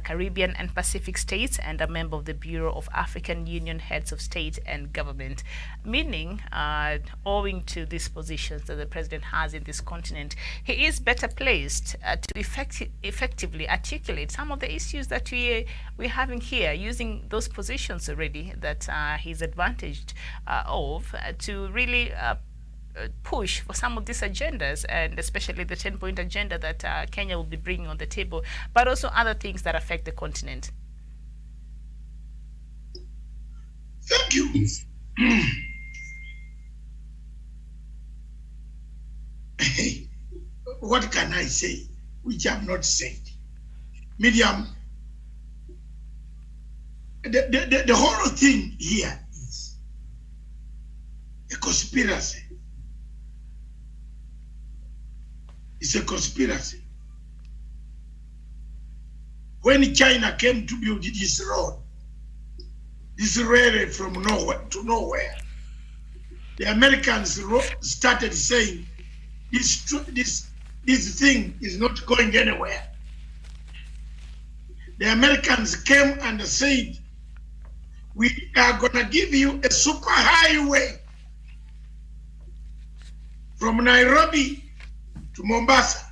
Caribbean and Pacific States, and a member of the Bureau of African Union Heads of State and Government, meaning, owing to these positions that the president has in this continent, he is better placed to effectively articulate some of the issues that we're having here, using those positions already that he's advantaged of to really push for some of these agendas, and especially the 10-point agenda that Kenya will be bringing on the table, but also other things that affect the continent.
Thank you. What can I say which I have not said? Miriam, the whole thing here is a conspiracy. It's a conspiracy. When China came to build this road, this railway from nowhere to nowhere, the Americans started saying, this thing is not going anywhere. The Americans came and said, we are going to give you a super highway from Nairobi to Mombasa.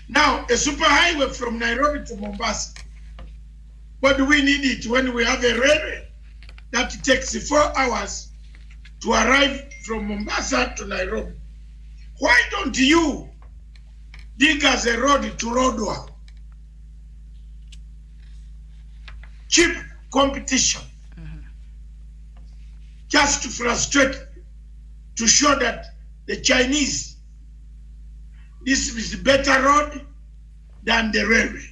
Now, a super highway from Nairobi to Mombasa. What do we need it when we have a railway that takes 4 hours to arrive from Mombasa to Nairobi? Why don't you dig us a road to Lodwar? Cheap competition. Just to frustrate, to show that the Chinese, this is a better road than the railway.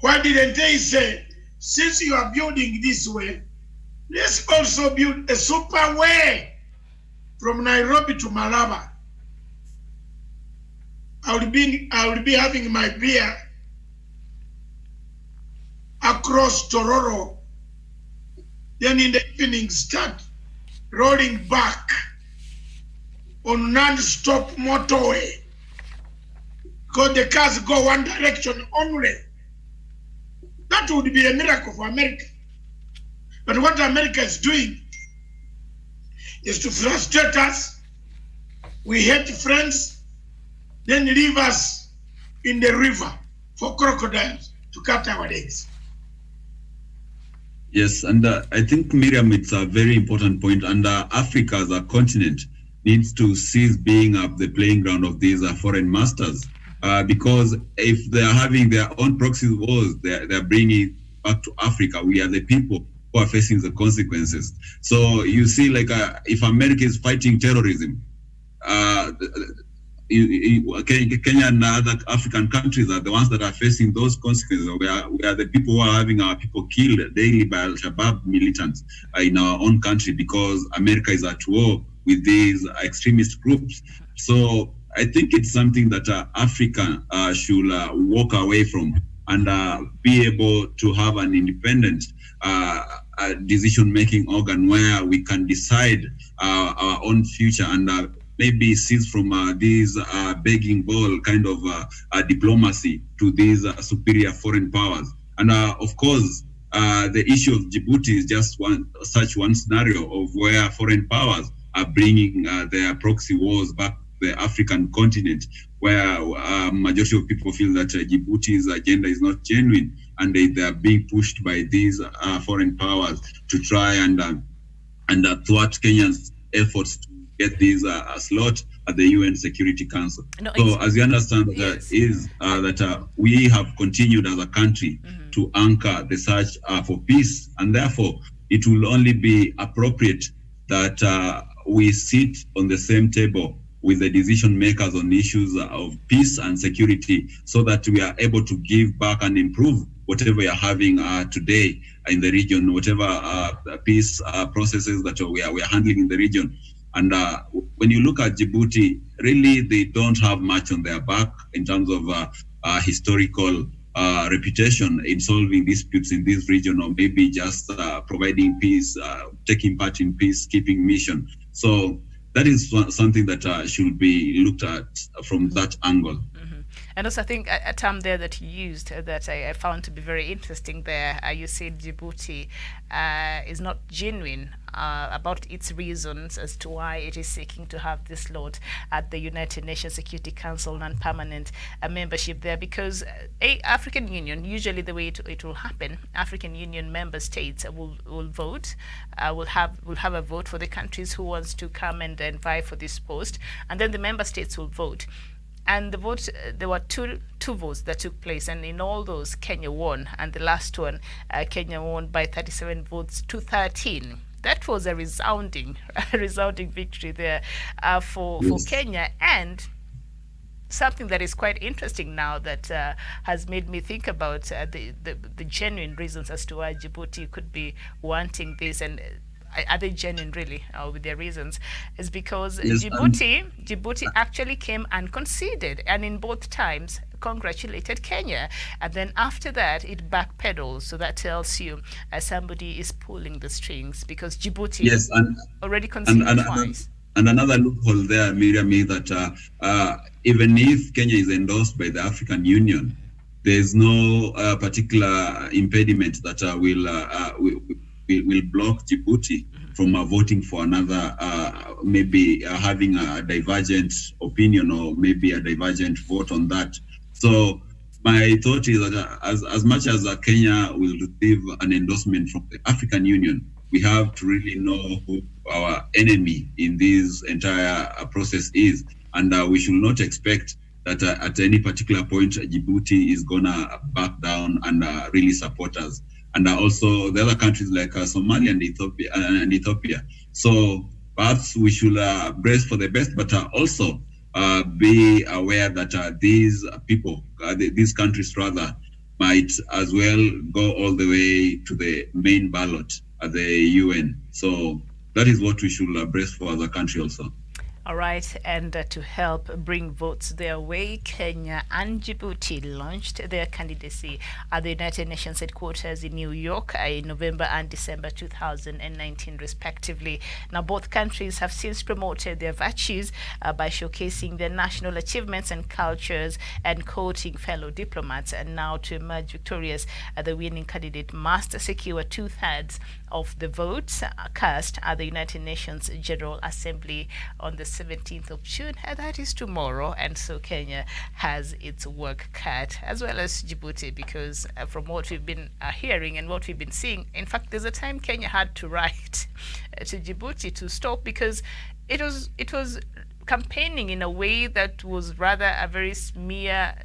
Why didn't they say, since you are building this way, let's also build a super way from Nairobi to Malaba? I will be having my beer across Tororo then in the evening start rolling back on non-stop motorway, because the cars go one direction only. That would be a miracle for America. But what America is doing is to frustrate us. We hate friends, then leave us in the river for crocodiles to cut our legs.
Yes, and I think, Miriam, it's a very important point. And Africa as a continent needs to cease being the playing ground of these foreign masters. Because if they are having their own proxy wars, they're bringing back to Africa. We are the people who are facing the consequences. So you see, like, if America is fighting terrorism, Kenya and other African countries are the ones that are facing those consequences. We are the people who are having our people killed daily by Al-Shabaab militants in our own country, because America is at war with these extremist groups. So I think it's something that Africa should walk away from and be able to have an independent decision-making organ where we can decide our own future and maybe cease from these begging ball kind of diplomacy to these superior foreign powers. And of course, the issue of Djibouti is just one scenario of where foreign powers are bringing their proxy wars back to the African continent, where majority of people feel that Djibouti's agenda is not genuine, and they are being pushed by these foreign powers to try and thwart Kenya's efforts to get these slot at the UN Security Council. No, so as you understand, yes, that we have continued as a country to anchor the search for peace, and therefore it will only be appropriate that we sit on the same table with the decision makers on issues of peace and security, so that we are able to give back and improve whatever we are having today in the region, whatever peace processes that we are handling in the region. And when you look at Djibouti, really they don't have much on their back in terms of historical reputation in solving disputes in this region, or maybe just providing peace, taking part in peacekeeping mission. So that is something that should be looked at from that angle.
And also, I think a term there that you used that I found to be very interesting there, you said Djibouti is not genuine about its reasons as to why it is seeking to have this slot at the United Nations Security Council non-permanent membership there, because African Union, usually the way it will happen, African Union member states will vote, will have a vote for the countries who wants to come and vie for this post, and then the member states will vote. And the vote, there were two votes that took place, and in all those, Kenya won. And the last one, Kenya won by 37 votes to 13. That was a resounding victory there for Kenya. And something that is quite interesting now that has made me think about the genuine reasons as to why Djibouti could be wanting this, and are they genuine really with their reasons, is because Djibouti actually came and conceded, and in both times congratulated Kenya, and then after that it backpedals. So that tells you somebody is pulling the strings, because Djibouti already conceded twice.
And another loophole there, Miriam, is that even if Kenya is endorsed by the African Union, there is no particular impediment that will block Djibouti from voting for another, maybe having a divergent opinion or maybe a divergent vote on that. So my thought is that as much as Kenya will receive an endorsement from the African Union, we have to really know who our enemy in this entire process is. And we should not expect that at any particular point, Djibouti is gonna back down and really support us. And also the other countries like Somalia and Ethiopia. So perhaps we should brace for the best, but also be aware that these people, these countries rather, might as well go all the way to the main ballot at the UN. So that is what we should brace for as a country also.
All right, and to help bring votes their way, Kenya and Djibouti launched their candidacy at the United Nations headquarters in New York in November and December 2019, respectively. Now, both countries have since promoted their virtues by showcasing their national achievements and cultures and courting fellow diplomats. And now, to emerge victorious, the winning candidate must secure 2/3 of the votes cast at the United Nations General Assembly on the 17th of June, and that is tomorrow. And so Kenya has its work cut, as well as Djibouti, because from what we've been hearing and what we've been seeing, in fact, there's a time Kenya had to write to Djibouti to stop, because it was campaigning in a way that was rather a very smear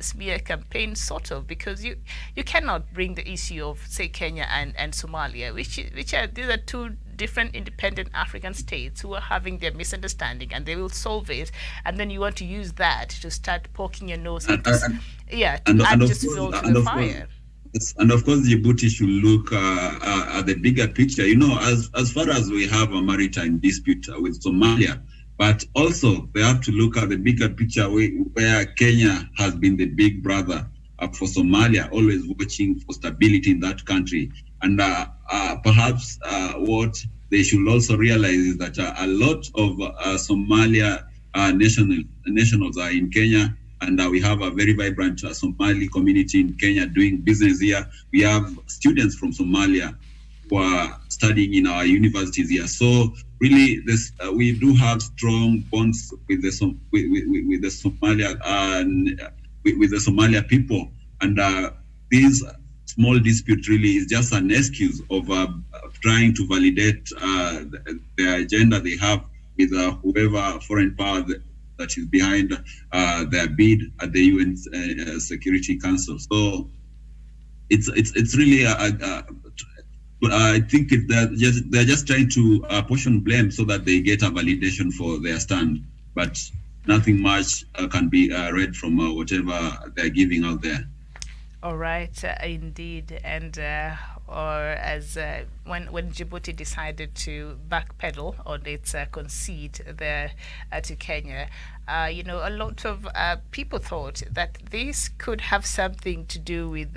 campaign, sort of, because you cannot bring the issue of, say, Kenya and Somalia, which are these are two different independent African states who are having their misunderstanding, and they will solve it, and then you want to use that to start poking your nose at this, to add just fuel to the fire.
Yes, and of course, Djibouti should look at the bigger picture. You know, as far as we have a maritime dispute with Somalia, but also they have to look at the bigger picture where Kenya has been the big brother for Somalia, always watching for stability in that country. And perhaps what they should also realize is that a lot of Somalia nationals are in Kenya, and we have a very vibrant Somali community in Kenya doing business here. We have students from Somalia who are studying in our universities here. So really, we do have strong bonds with the Somalia with the Somalia people, and these small dispute really is just an excuse of trying to validate the agenda they have with whoever foreign power that is behind their bid at the UN Security Council. So it's really I think they're just trying to portion blame so that they get a validation for their stand, but nothing much can be read from whatever they're giving out there.
All right, indeed, and or as when Djibouti decided to backpedal on its concede there to Kenya, a lot of people thought that this could have something to do with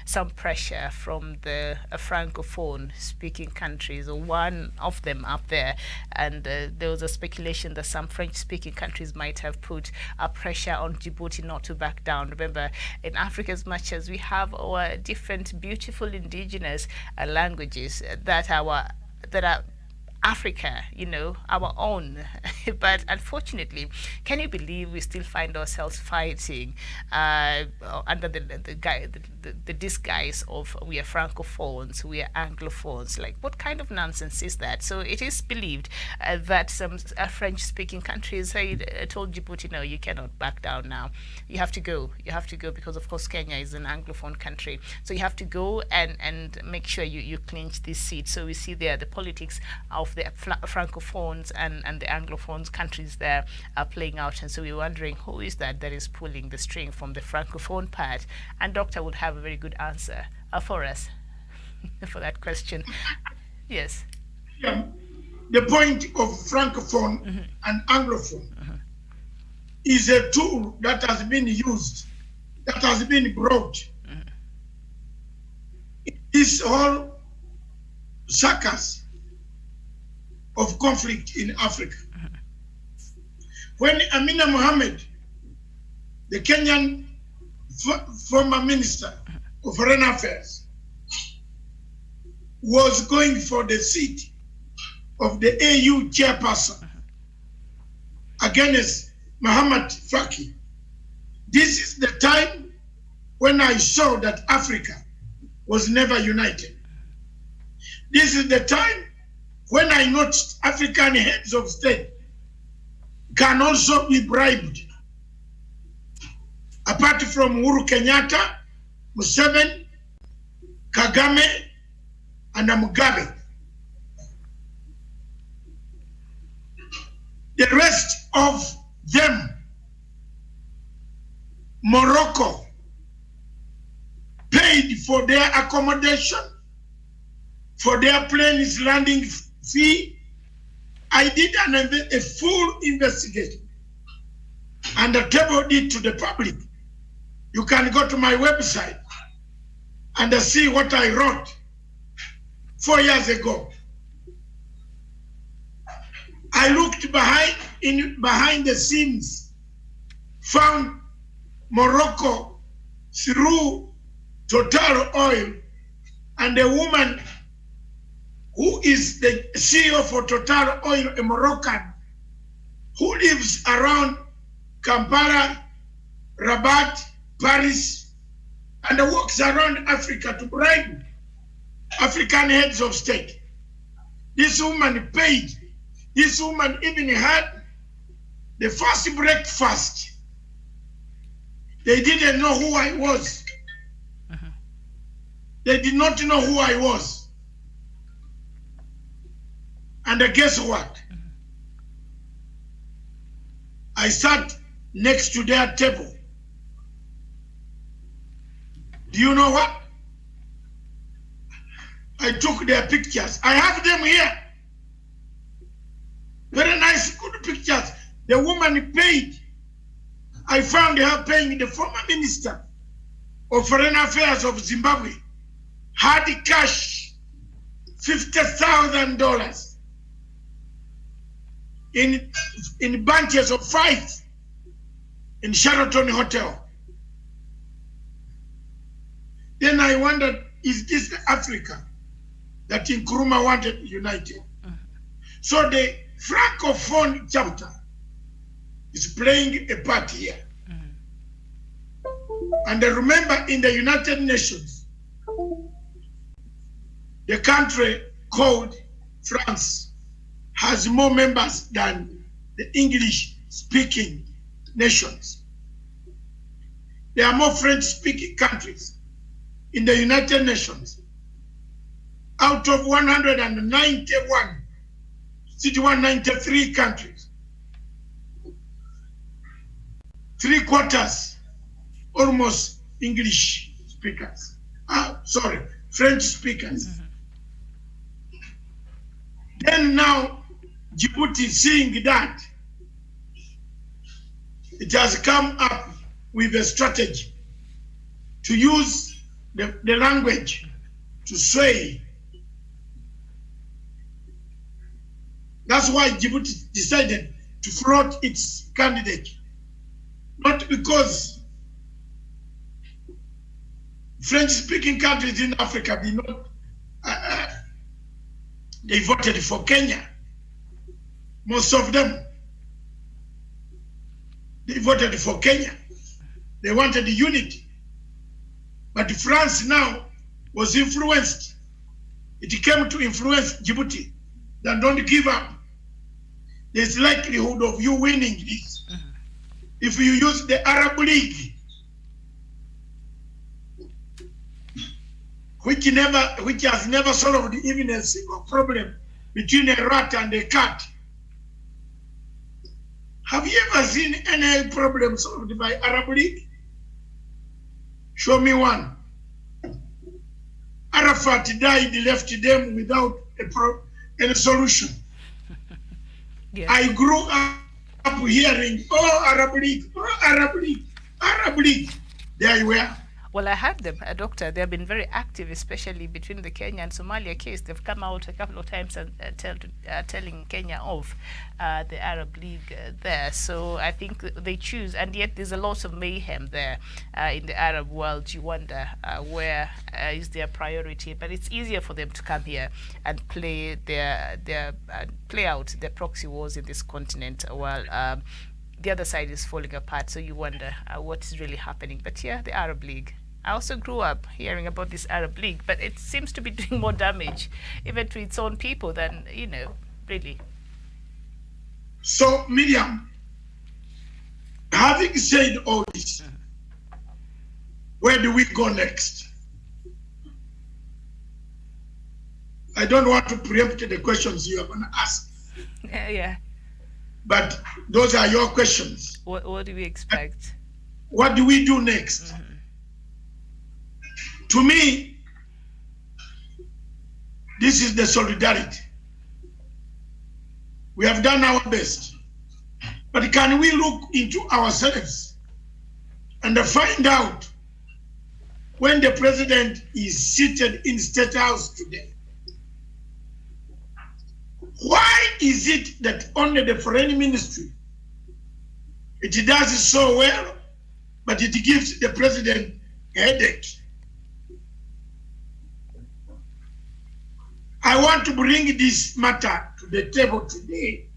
some pressure from the francophone speaking countries, or one of them up there, and there was a speculation that some French speaking countries might have put pressure on Djibouti not to back down. Remember, in Africa, as much as we have our different beautiful indigenous languages that are Africa, our own. But unfortunately, can you believe we still find ourselves fighting under the disguise of we are Francophones, we are Anglophones? Like, what kind of nonsense is that? So it is believed that some French-speaking countries told Djibouti, no, you cannot back down now. You have to go. You have to go because, of course, Kenya is an Anglophone country. So you have to go and make sure you clinch this seat. So we see there the politics of the Francophones and the Anglophones countries there are playing out. And so we're wondering who is that is pulling the string from the Francophone part. And Doctor would have a very good answer for us for that question. Yes.
Yeah. The point of Francophone and Anglophone is a tool that has been used, that has been brought. This whole circus of conflict in Africa. When Amina Mohammed, the Kenyan former minister of foreign affairs, was going for the seat of the AU chairperson against Muhammad Faki, this is the time when I saw that Africa was never united. This is the time when I noticed African heads of state can also be bribed. Apart from Uhuru Kenyatta, Museveni, Kagame, and Mugabe. The rest of them, Morocco, paid for their accommodation, for their planes landing fee, I did a full investigation and I tabled it to the public. You can go to my website and see what I wrote 4 years ago. I looked behind the scenes, found Morocco through Total Oil, and a woman who is the CEO for Total Oil, a Moroccan, who lives around Kampala, Rabat, Paris, and walks around Africa to bribe African heads of state. This woman paid. This woman even had the first breakfast. They didn't know who I was. They did not know who I was. And guess what? I sat next to their table. Do you know what? I took their pictures. I have them here. Very nice, good pictures. The woman paid. I found her paying the former minister of Foreign Affairs of Zimbabwe. Had cash, $50,000 in bunches of 5 in Sheraton Hotel. Then I wondered, is this the Africa that Nkrumah wanted united? So the Francophone chapter is playing a part here. And remember, in the United Nations, the country called France has more members than the English-speaking nations. There are more French-speaking countries in the United Nations. Out of 193 countries, 3/4 almost English speakers. French speakers. Then now, Djibouti, seeing that, it has come up with a strategy to use the language to sway. That's why Djibouti decided to float its candidate. Not because French-speaking countries in Africa did not, they voted for Kenya. Most of them, they voted for Kenya. They wanted unity. But France now was influenced. It came to influence Djibouti. Then don't give up. There's likelihood of you winning this. If you use the Arab League, which has never solved even a single problem between a rat and a cat. Have you ever seen any problem solved by Arab League? Show me one. Arafat died, left them without any solution.
Yeah.
I grew up hearing, oh, Arab League, oh, Arab League, Arab League. There you were.
Well, I heard them, Doctor. They have been very active, especially between the Kenya and Somalia case. They've come out a couple of times and telling Kenya of the Arab League there. So I think they choose, and yet there's a lot of mayhem there in the Arab world. You wonder where is their priority. But it's easier for them to come here and play play out their proxy wars in this continent while the other side is falling apart. So you wonder what is really happening. But yeah, the Arab League. I also grew up hearing about this Arab League, but it seems to be doing more damage, even to its own people, than, really.
So, Miriam, having said all this, where do we go next? I don't want to preempt the questions you are going to ask.
Yeah.
But those are your questions.
What do we expect?
What do we do next? To me, this is the solidarity We have done our best. But can we look into ourselves and find out when the president is seated in State House today? Why is it that only the foreign ministry, it does so well, but it gives the president a headache? I want to bring this matter to the table today.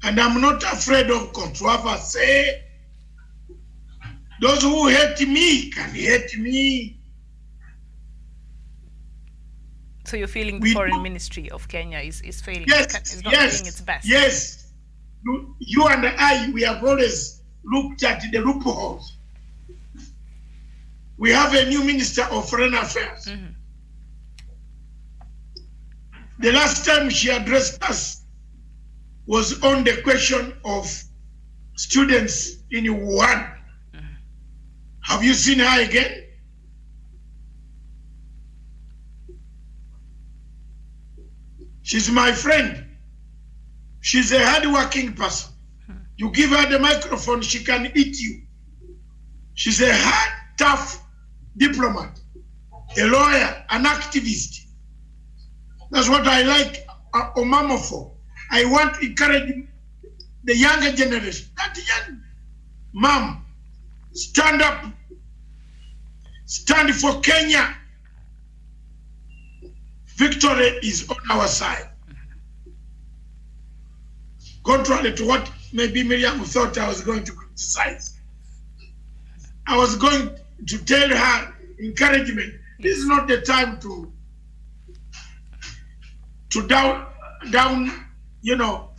And I'm not afraid of controversy. Those who hate me can hate me.
So you're feeling the foreign ministry of Kenya is failing?
Yes,
is not doing its best?
Yes. You and I, we have always looked at the loopholes. We have a new Minister of Foreign Affairs. The last time she addressed us was on the question of students in Wuhan. Have you seen her again? She's my friend. She's a hard-working person. You give her the microphone, she can eat you. She's a hard, tough diplomat, a lawyer, an activist. That's what I like Omama for. I want to encourage the younger generation. That young mom, stand up, stand for Kenya. Victory is on our side. Contrary to what maybe Miriam thought I was going to criticize. I was going to tell her encouragement. This is not the time to down,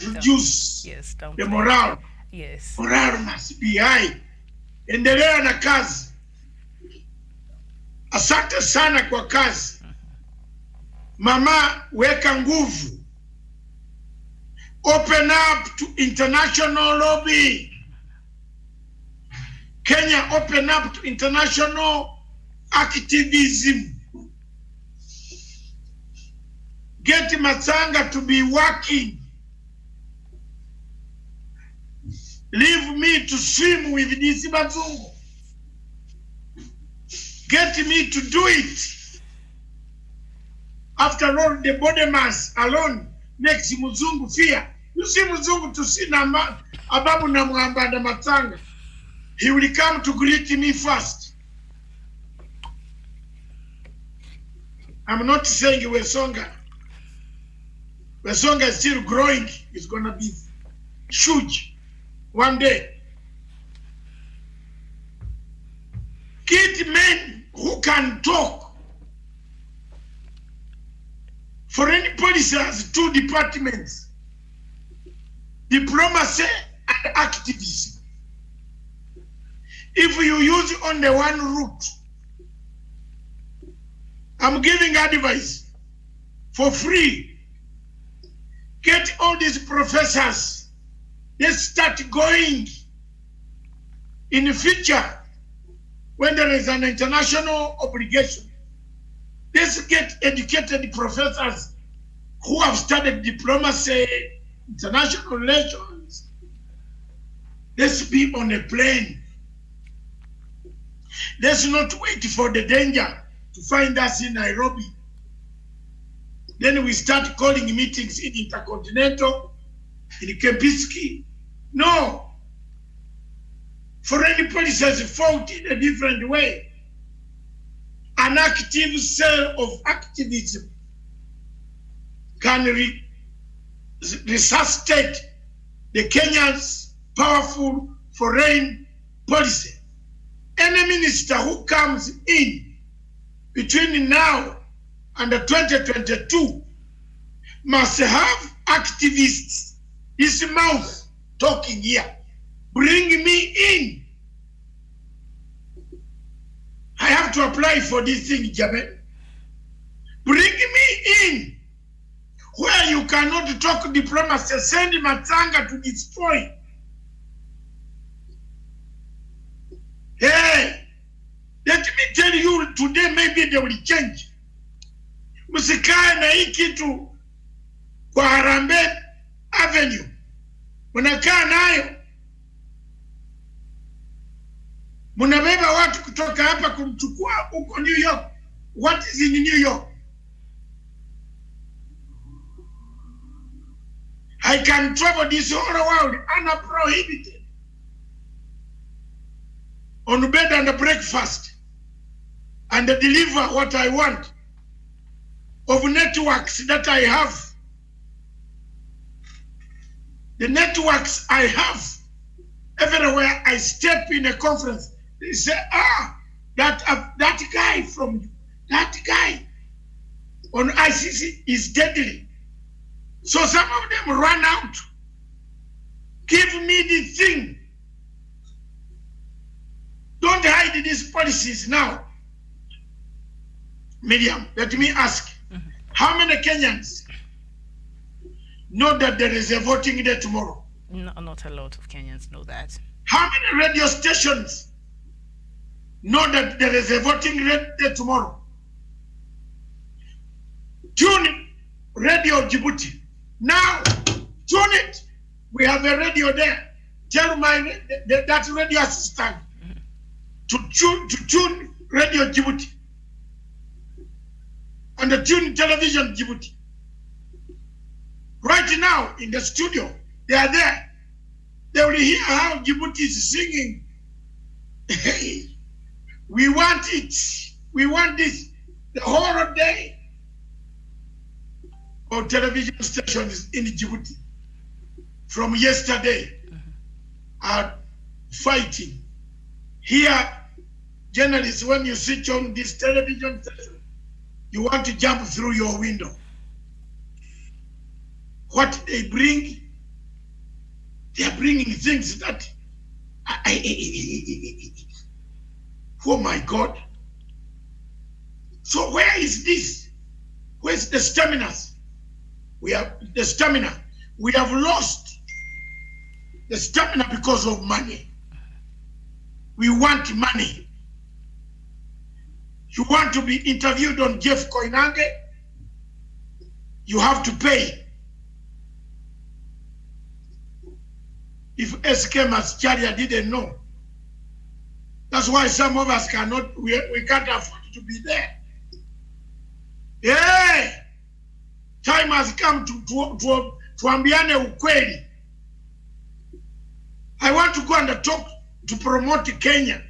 reduce the morale.
Yes.
Morale must be high. Endelea na kazi. Asante sana kwa kazi. Mama, weka nguvu. Open up to international lobby. Kenya, open up to international activism. Get Matsanga to be working. Leave me to swim with this Bazungu. Get me to do it. After all, the body mass alone makes Muzungu fear. You see Muzungu to see Ababu na Mwamba na Matsanga. He will come to greet me first. I'm not saying Wesonga. Wesonga is still growing. It's going to be huge one day. Get men who can talk. Foreign policy has two departments: diplomacy and activism. If you use only one route, I'm giving advice for free. Get all these professors. Let's start going in the future when there is an international obligation. Let's get educated professors who have studied diplomacy, international relations. Let's be on a plane. Let's not wait for the danger to find us in Nairobi. Then we start calling meetings in Intercontinental, in Kempinski. No. Foreign policy has fought in a different way. An active cell of activism can resuscitate the Kenyans' powerful foreign policy. Any minister who comes in between now and 2022 must have activists, his mouth talking here. Bring me in. I have to apply for this thing, Jamen. Bring me in. Where you cannot talk diplomacy, send Matsanga to destroy. Hey, let me tell you today, maybe they will change. Msikae na hii kitu kwa Harambee. Avenue. Munakaa nayo. Munabeba watu kutoka hapa kumchukua huko New York. What is in New York? I can travel this whole world unprohibited. On bed and breakfast. And deliver what I want. Of networks that I have. The networks I have. Everywhere I step in a conference. They say, that guy on ICC is deadly. So some of them run out. Give me the thing. Don't hide these policies now. Miriam, let me ask. How many Kenyans know that there is a voting day tomorrow?
No, not a lot of Kenyans know that.
How many radio stations know that there is a voting day tomorrow? Tune Radio Djibouti. Now, tune it. We have a radio there. Tell that radio assistant to tune Radio Djibouti. And the tune television Djibouti. Right now in the studio, they are there. They will hear how Djibouti is singing. Hey, we want it. We want this. The whole day of television stations in Djibouti from yesterday are fighting. Here, journalists, when you switch on this television station, you want to jump through your window. What they bring, they are bringing things that, oh my God. So where is this? Where's the stamina? We have the stamina. We have lost the stamina because of money. We want money. You want to be interviewed on Jeff Koinange? You have to pay. If SK Mascharia didn't know. That's why some of us cannot, we can't afford to be there. Yeah! Time has come to ambiane ukweli. I want to go and talk to promote Kenya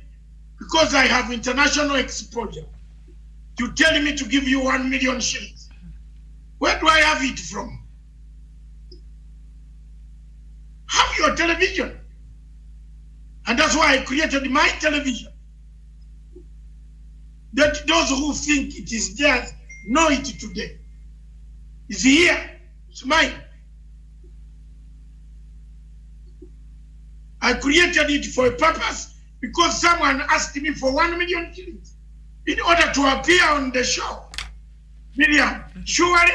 because I have international exposure. You tell me to give you 1 million shillings. Where do I have it from? Have your television. And that's why I created my television. That those who think it is theirs know it today. It's here. It's mine. I created it for a purpose because someone asked me for 1 million shillings in order to appear on the show. Miriam, surely,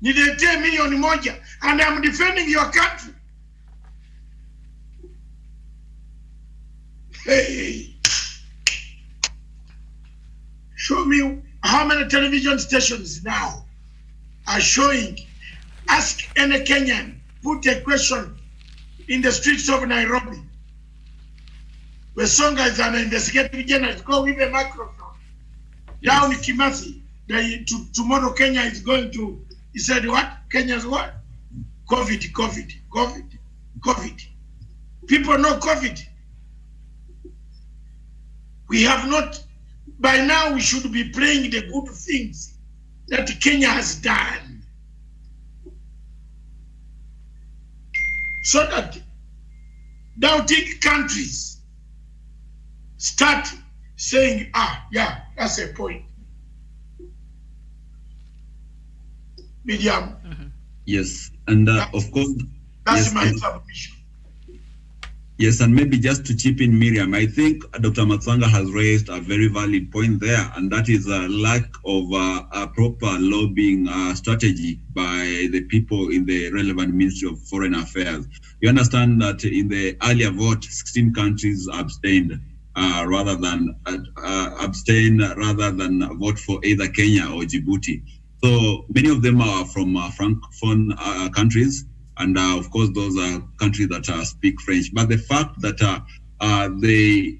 nilete million moja, and I'm defending your country. Hey, show me how many television stations now are showing. Ask any Kenyan, put a question in the streets of Nairobi. Wesonga is an investigative journalist. Go with a microphone. Down in Kimathi. Tomorrow Kenya is going to, he said what? Kenya's what? COVID. People know COVID. We have not, by now we should be playing the good things that Kenya has done. So that doubting countries start saying, yeah, that's a point. Medium.
Yes, and of course,
that's
yes,
my submission.
Yes, and maybe just to chip in, Miriam, I think Dr. Matsanga has raised a very valid point there, and that is a lack of a proper lobbying strategy by the people in the relevant Ministry of Foreign Affairs. You understand that in the earlier vote, 16 countries abstained rather than vote for either Kenya or Djibouti. So many of them are from Francophone countries. and of course those are countries that speak French. But the fact that they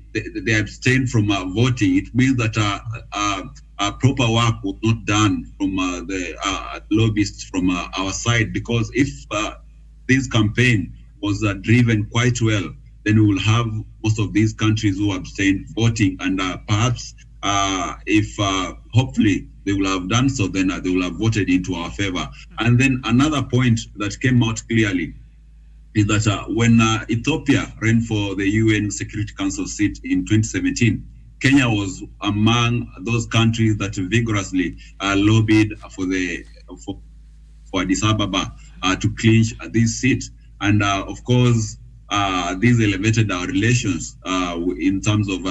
abstain from voting, it means that proper work was not done from the lobbyists from our side, because if this campaign was driven quite well, then we will have most of these countries who abstain voting, and perhaps if hopefully they will have done so, then they will have voted into our favor. And then another point that came out clearly is that when Ethiopia ran for the UN Security Council seat in 2017, Kenya was among those countries that vigorously lobbied for Addis Ababa to clinch this seat. And of course, these elevated our relations in terms of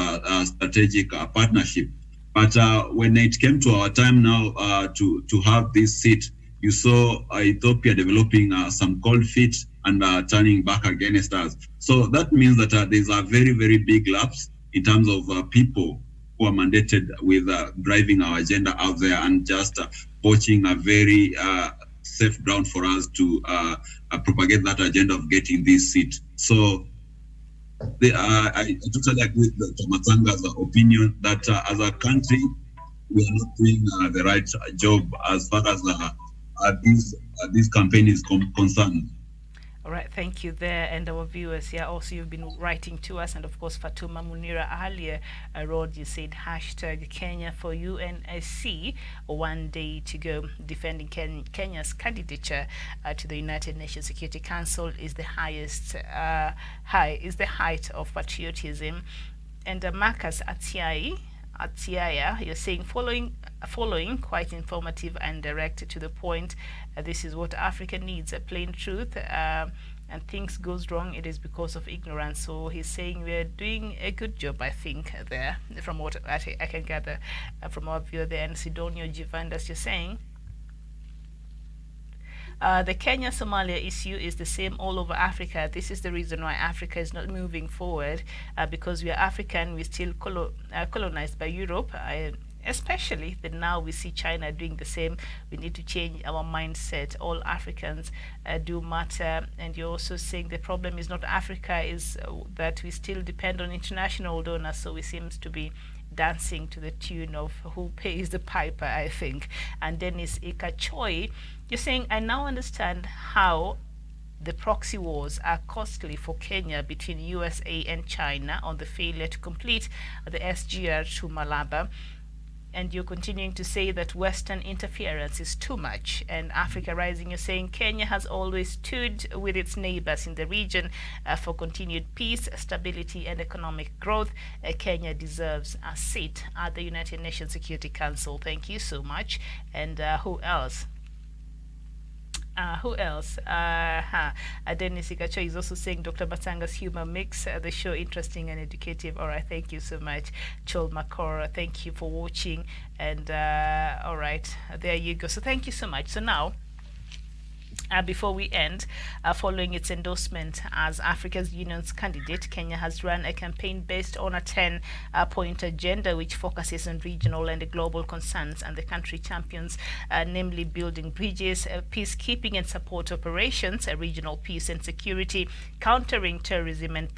strategic partnership. But when it came to our time now to have this seat, you saw Ethiopia developing some cold feet and turning back against us. So that means that there's a very, very big lapse in terms of people who are mandated with driving our agenda out there and just poaching a very safe ground for us to propagate that agenda of getting this seat. So I totally agree with Tomatanga's opinion that as a country, we are not doing the right job as far as this campaign is concerned.
All right, thank you there. And our viewers here also, you've been writing to us. And of course, Fatuma Munira earlier wrote, you said, hashtag Kenya for UNSC, 1 day to go. Defending Kenya's candidature to the United Nations Security Council is the height of patriotism. And Marcus Atiaya, you're saying, following quite informative and direct to the point. This is what Africa needs, a plain truth. And things goes wrong, it is because of ignorance. So he's saying we're doing a good job, I think, there, from what I can gather from our viewer there. And Sidonio Jivandas, you're saying, the Kenya-Somalia issue is the same all over Africa. This is the reason why Africa is not moving forward, because we are African, we're still colonized by Europe. Especially that now we see China doing the same. We need to change our mindset. All Africans do matter. And you're also saying the problem is not Africa, is that we still depend on international donors. So we seem to be dancing to the tune of who pays the piper, I think. And Dennis Ikachoi, you're saying, I now understand how the proxy wars are costly for Kenya between USA and China on the failure to complete the SGR to Malaba. And you're continuing to say that Western interference is too much. And Africa Rising, you're saying Kenya has always stood with its neighbors in the region for continued peace, stability, and economic growth. Kenya deserves a seat at the United Nations Security Council. Thank you so much. And who else? Dennis Ikacho is also saying Dr. Matanga's humor makes the show interesting and educative. All right, thank you so much. Chol Makora, thank you for watching. And all right, there you go. So thank you so much. So now, before we end, following its endorsement as Africa's Union's candidate, Kenya has run a campaign based on a 10-point agenda which focuses on regional and global concerns, and the country champions, namely building bridges, peacekeeping and support operations, regional peace and security, countering terrorism and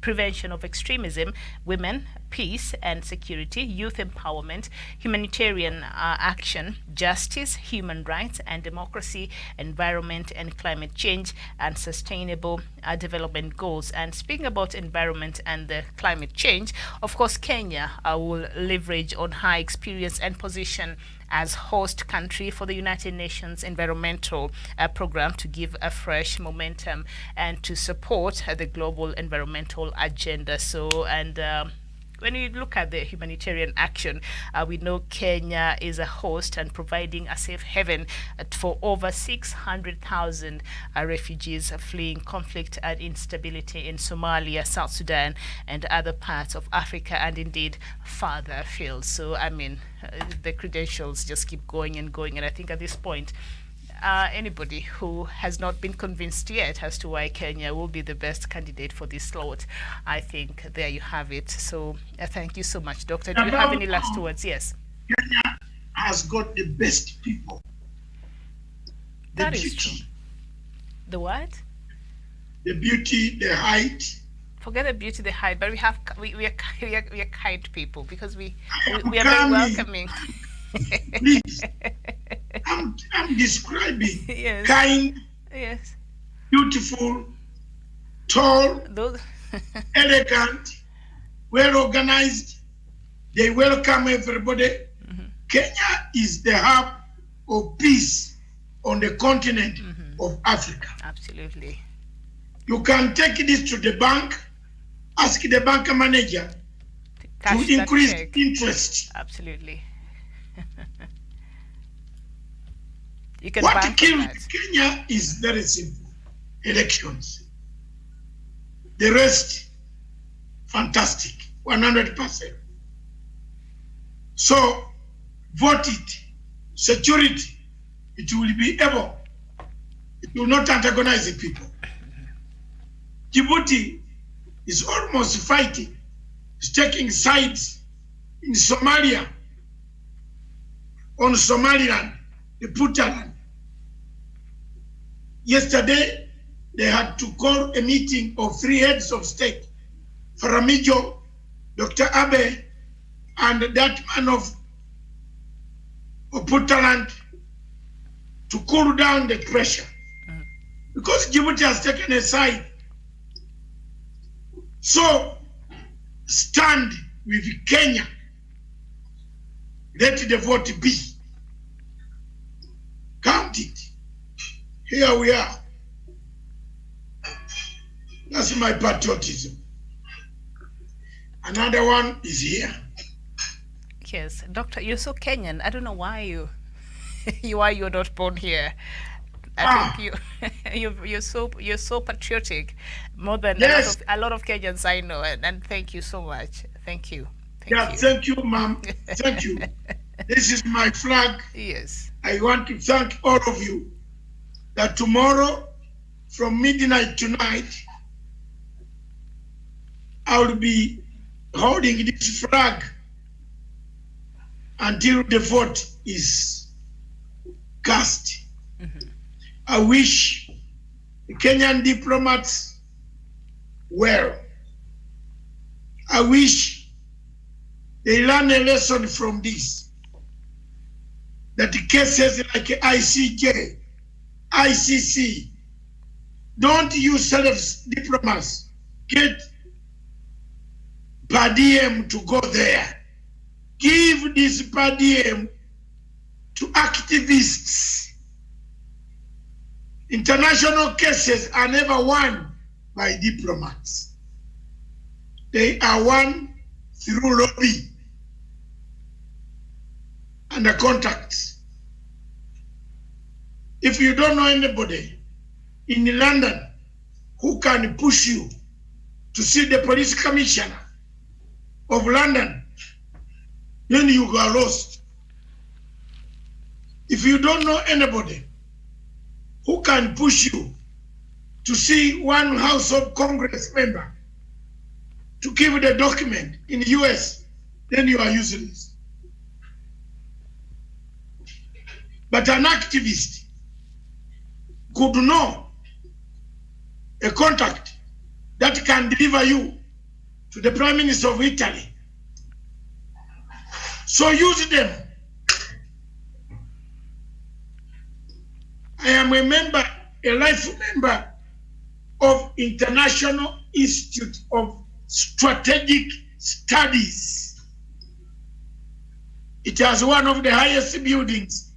prevention of extremism, women, peace and security, youth empowerment, humanitarian action, justice, human rights and democracy, environment and climate change, and sustainable development goals. And speaking about environment and climate change, of course, Kenya will leverage on high experience and position as host country for the United Nations Environmental Program to give a fresh momentum and to support the global environmental agenda. So, and when we look at the humanitarian action, we know Kenya is a host and providing a safe haven for over 600,000 refugees fleeing conflict and instability in Somalia, South Sudan, and other parts of Africa, and indeed farther afield. So, I mean, the credentials just keep going and going. And I think at this point, anybody who has not been convinced yet as to why Kenya will be the best candidate for this slot, I think there you have it. So thank you so much, Doctor. Do you have any last words? Yes.
Kenya has got the best people.
That is true. The what?
The beauty, the height.
Forget the beauty, the height, but we are kind people because we are very
coming.
welcoming.
Please, I'm describing
Yes.
kind,
Yes.
beautiful, tall,
Those.
elegant, well organized. They welcome everybody. Kenya is the hub of peace on the continent of Africa.
Absolutely.
You can take this to the bank, ask the bank manager
Cash
to
that
increase
check.
interest.
Absolutely. You can
What
bank on
kills
that.
Kenya is very simple. Elections. The rest, fantastic, 100%. So, vote it. Security, it will be able. It will not antagonize the people. Djibouti is almost fighting. It's taking sides in Somalia, on Somaliland, the Puntland. Yesterday, they had to call a meeting of 3 heads of state, Faramijo, Dr. Abe, and that man of Puntland, to cool down the pressure. Because Djibouti has taken a side. So, stand with Kenya. Let the vote be. Count it. Here we are. That's my patriotism. Another one is here.
Yes, Doctor, you're so Kenyan. I don't know why you're not born here. I think you're so patriotic, more than
Yes.
a lot of Kenyans I know, and thank you so much. Thank you.
Thank you, ma'am. Thank you. This is my flag.
Yes.
I want to thank all of you that tomorrow, from midnight tonight, I will be holding this flag until the vote is cast. I wish the Kenyan diplomats well. I wish they learn a lesson from this, that the cases like ICJ, ICC, don't use self-diplomats. Get per diem to go there. Give this per diem to activists. International cases are never won by diplomats. They are won through lobby and the contacts. If you don't know anybody in London who can push you to see the police commissioner of London, then you are lost. If you don't know anybody who can push you to see one House of Congress member to give the document in the US, then you are useless. But an activist could know a contact that can deliver you to the Prime Minister of Italy. So use them. I am a member, a life member of International Institute of Strategic Studies. It has one of the highest buildings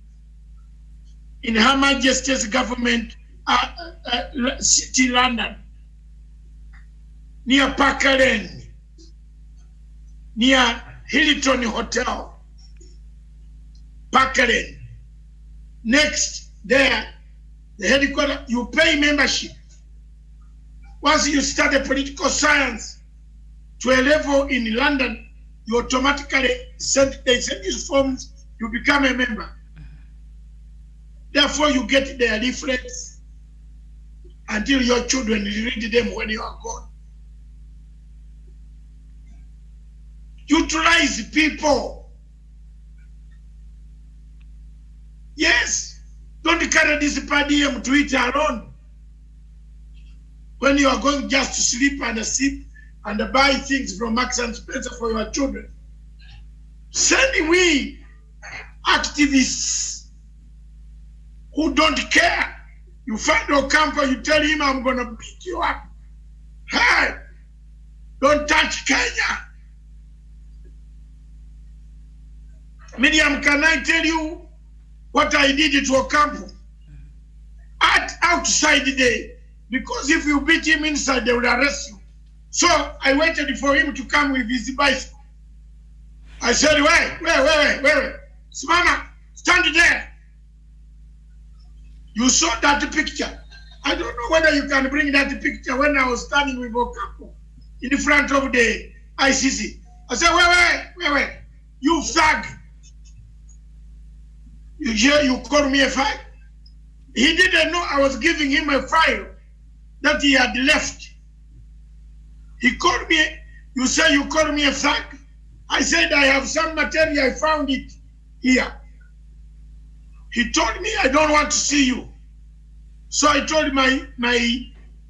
in Her Majesty's government city, London, near Parker Lane, near Hilton Hotel, Parker Lane. Next, there, the headquarters, you pay membership. Once you study political science to a level in London, you automatically they send you forms, you become a member. Therefore, you get their leaflets until your children read them when you are gone. Utilize people. Yes. Don't carry this per diem to it alone. when you are going just to sleep and sleep and buy things from Max and Spencer for your children. Send we activists who don't care. You find Ocampo, you tell him, I'm going to beat you up. Hey, don't touch Kenya. Miriam, can I tell you what I did to Ocampo? Outside the because if you beat him inside, they will arrest you. So I waited for him to come with his bicycle. I said, wait. Simama, stand there. You saw that picture. I don't know whether you can bring that picture when I was standing with Ocampo in front of the ICC. I said, wait. You thug. You call me a thug? He didn't know I was giving him a file that he had left. He called me, you say you call me a thug? I said, I have some material, I found it here. He told me, I don't want to see you. So I told my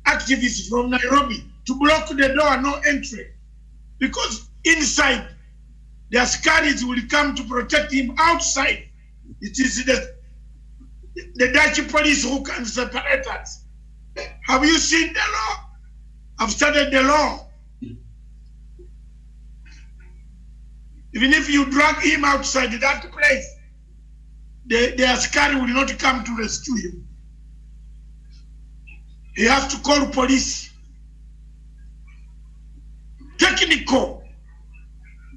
activists from Nairobi to block the door, no entry. Because inside, the Askaris will come to protect him outside. It is the Dutch police who can separate us. Have you seen the law? I've studied the law. Even if you drag him outside that place, the Askari will not come to rescue him. He has to call police. Technical.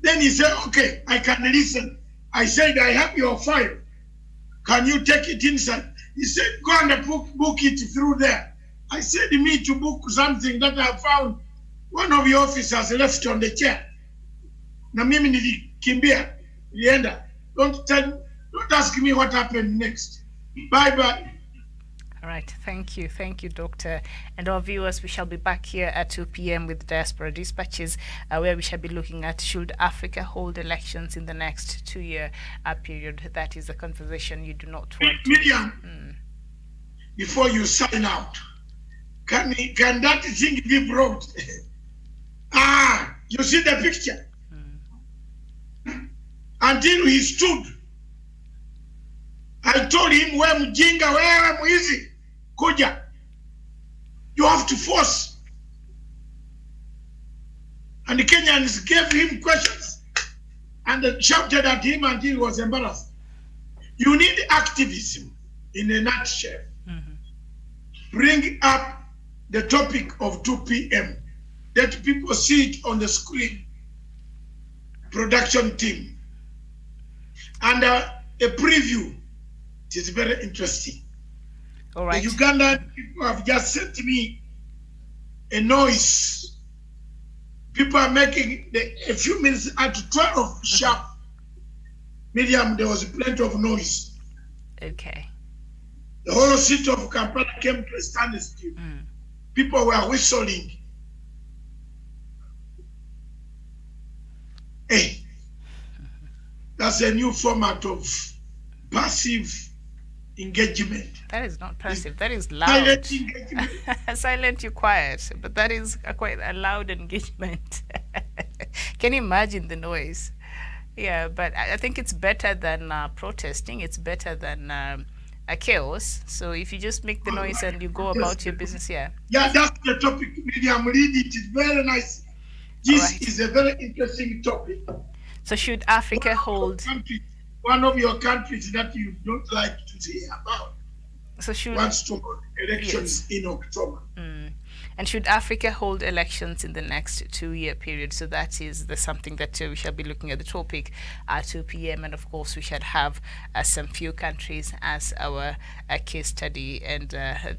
Then he said, okay, I can listen. I said, I have your file. Can you take it inside? He said, go and book it through there. I said, me to book something that I found one of your officers left on the chair. Na mimi nilikimbia, nilienda. Don't ask me what happened next. Bye.
All right, thank you, Doctor. And our viewers, we shall be back here at 2 p.m. with Diaspora Dispatches, where we shall be looking at should Africa hold elections in the next 2-year period. That is a conversation you do not want to...
Miriam, before you sign out, can that thing be brought? You see the picture? Until he stood. I told him, wewe mjinga, wewe mwizi, kuja. You have to force. And the Kenyans gave him questions and shouted at him until he was embarrassed. You need activism in a nutshell. Bring up the topic of 2 p.m. Let people see it on the screen. Production team. And a preview. It is very interesting.
All right.
The Ugandan people have just sent me a noise. People are making a few minutes at 12 sharp. Miriam, there was plenty of noise.
Okay.
The whole city of Kampala came to a standstill. People were whistling. Hey, that's a new format of passive engagement.
That is not passive, that is loud.
Silent engagement.
Silent, you're quiet, but that is quite a loud engagement. Can you imagine the noise? Yeah, but I think it's better than protesting. It's better than a chaos. So if you just make the noise and you go about your business, yeah.
Yeah, that's the topic. Miriam, read it. It's very nice. This is a very interesting topic.
So should Africa hold...
One of your countries that you don't like to hear about wants to hold elections in October.
And should Africa hold elections in the next 2-year period? So that is something that we shall be looking at the topic at 2 p.m. And of course, we shall have some few countries as our case study. And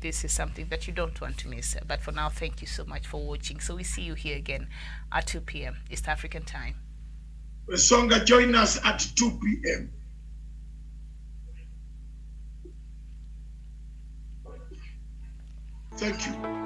this is something that you don't want to miss. But for now, thank you so much for watching. So we see you here again at 2 p.m. East African time.
Songa, join us at 2 p.m. Thank you.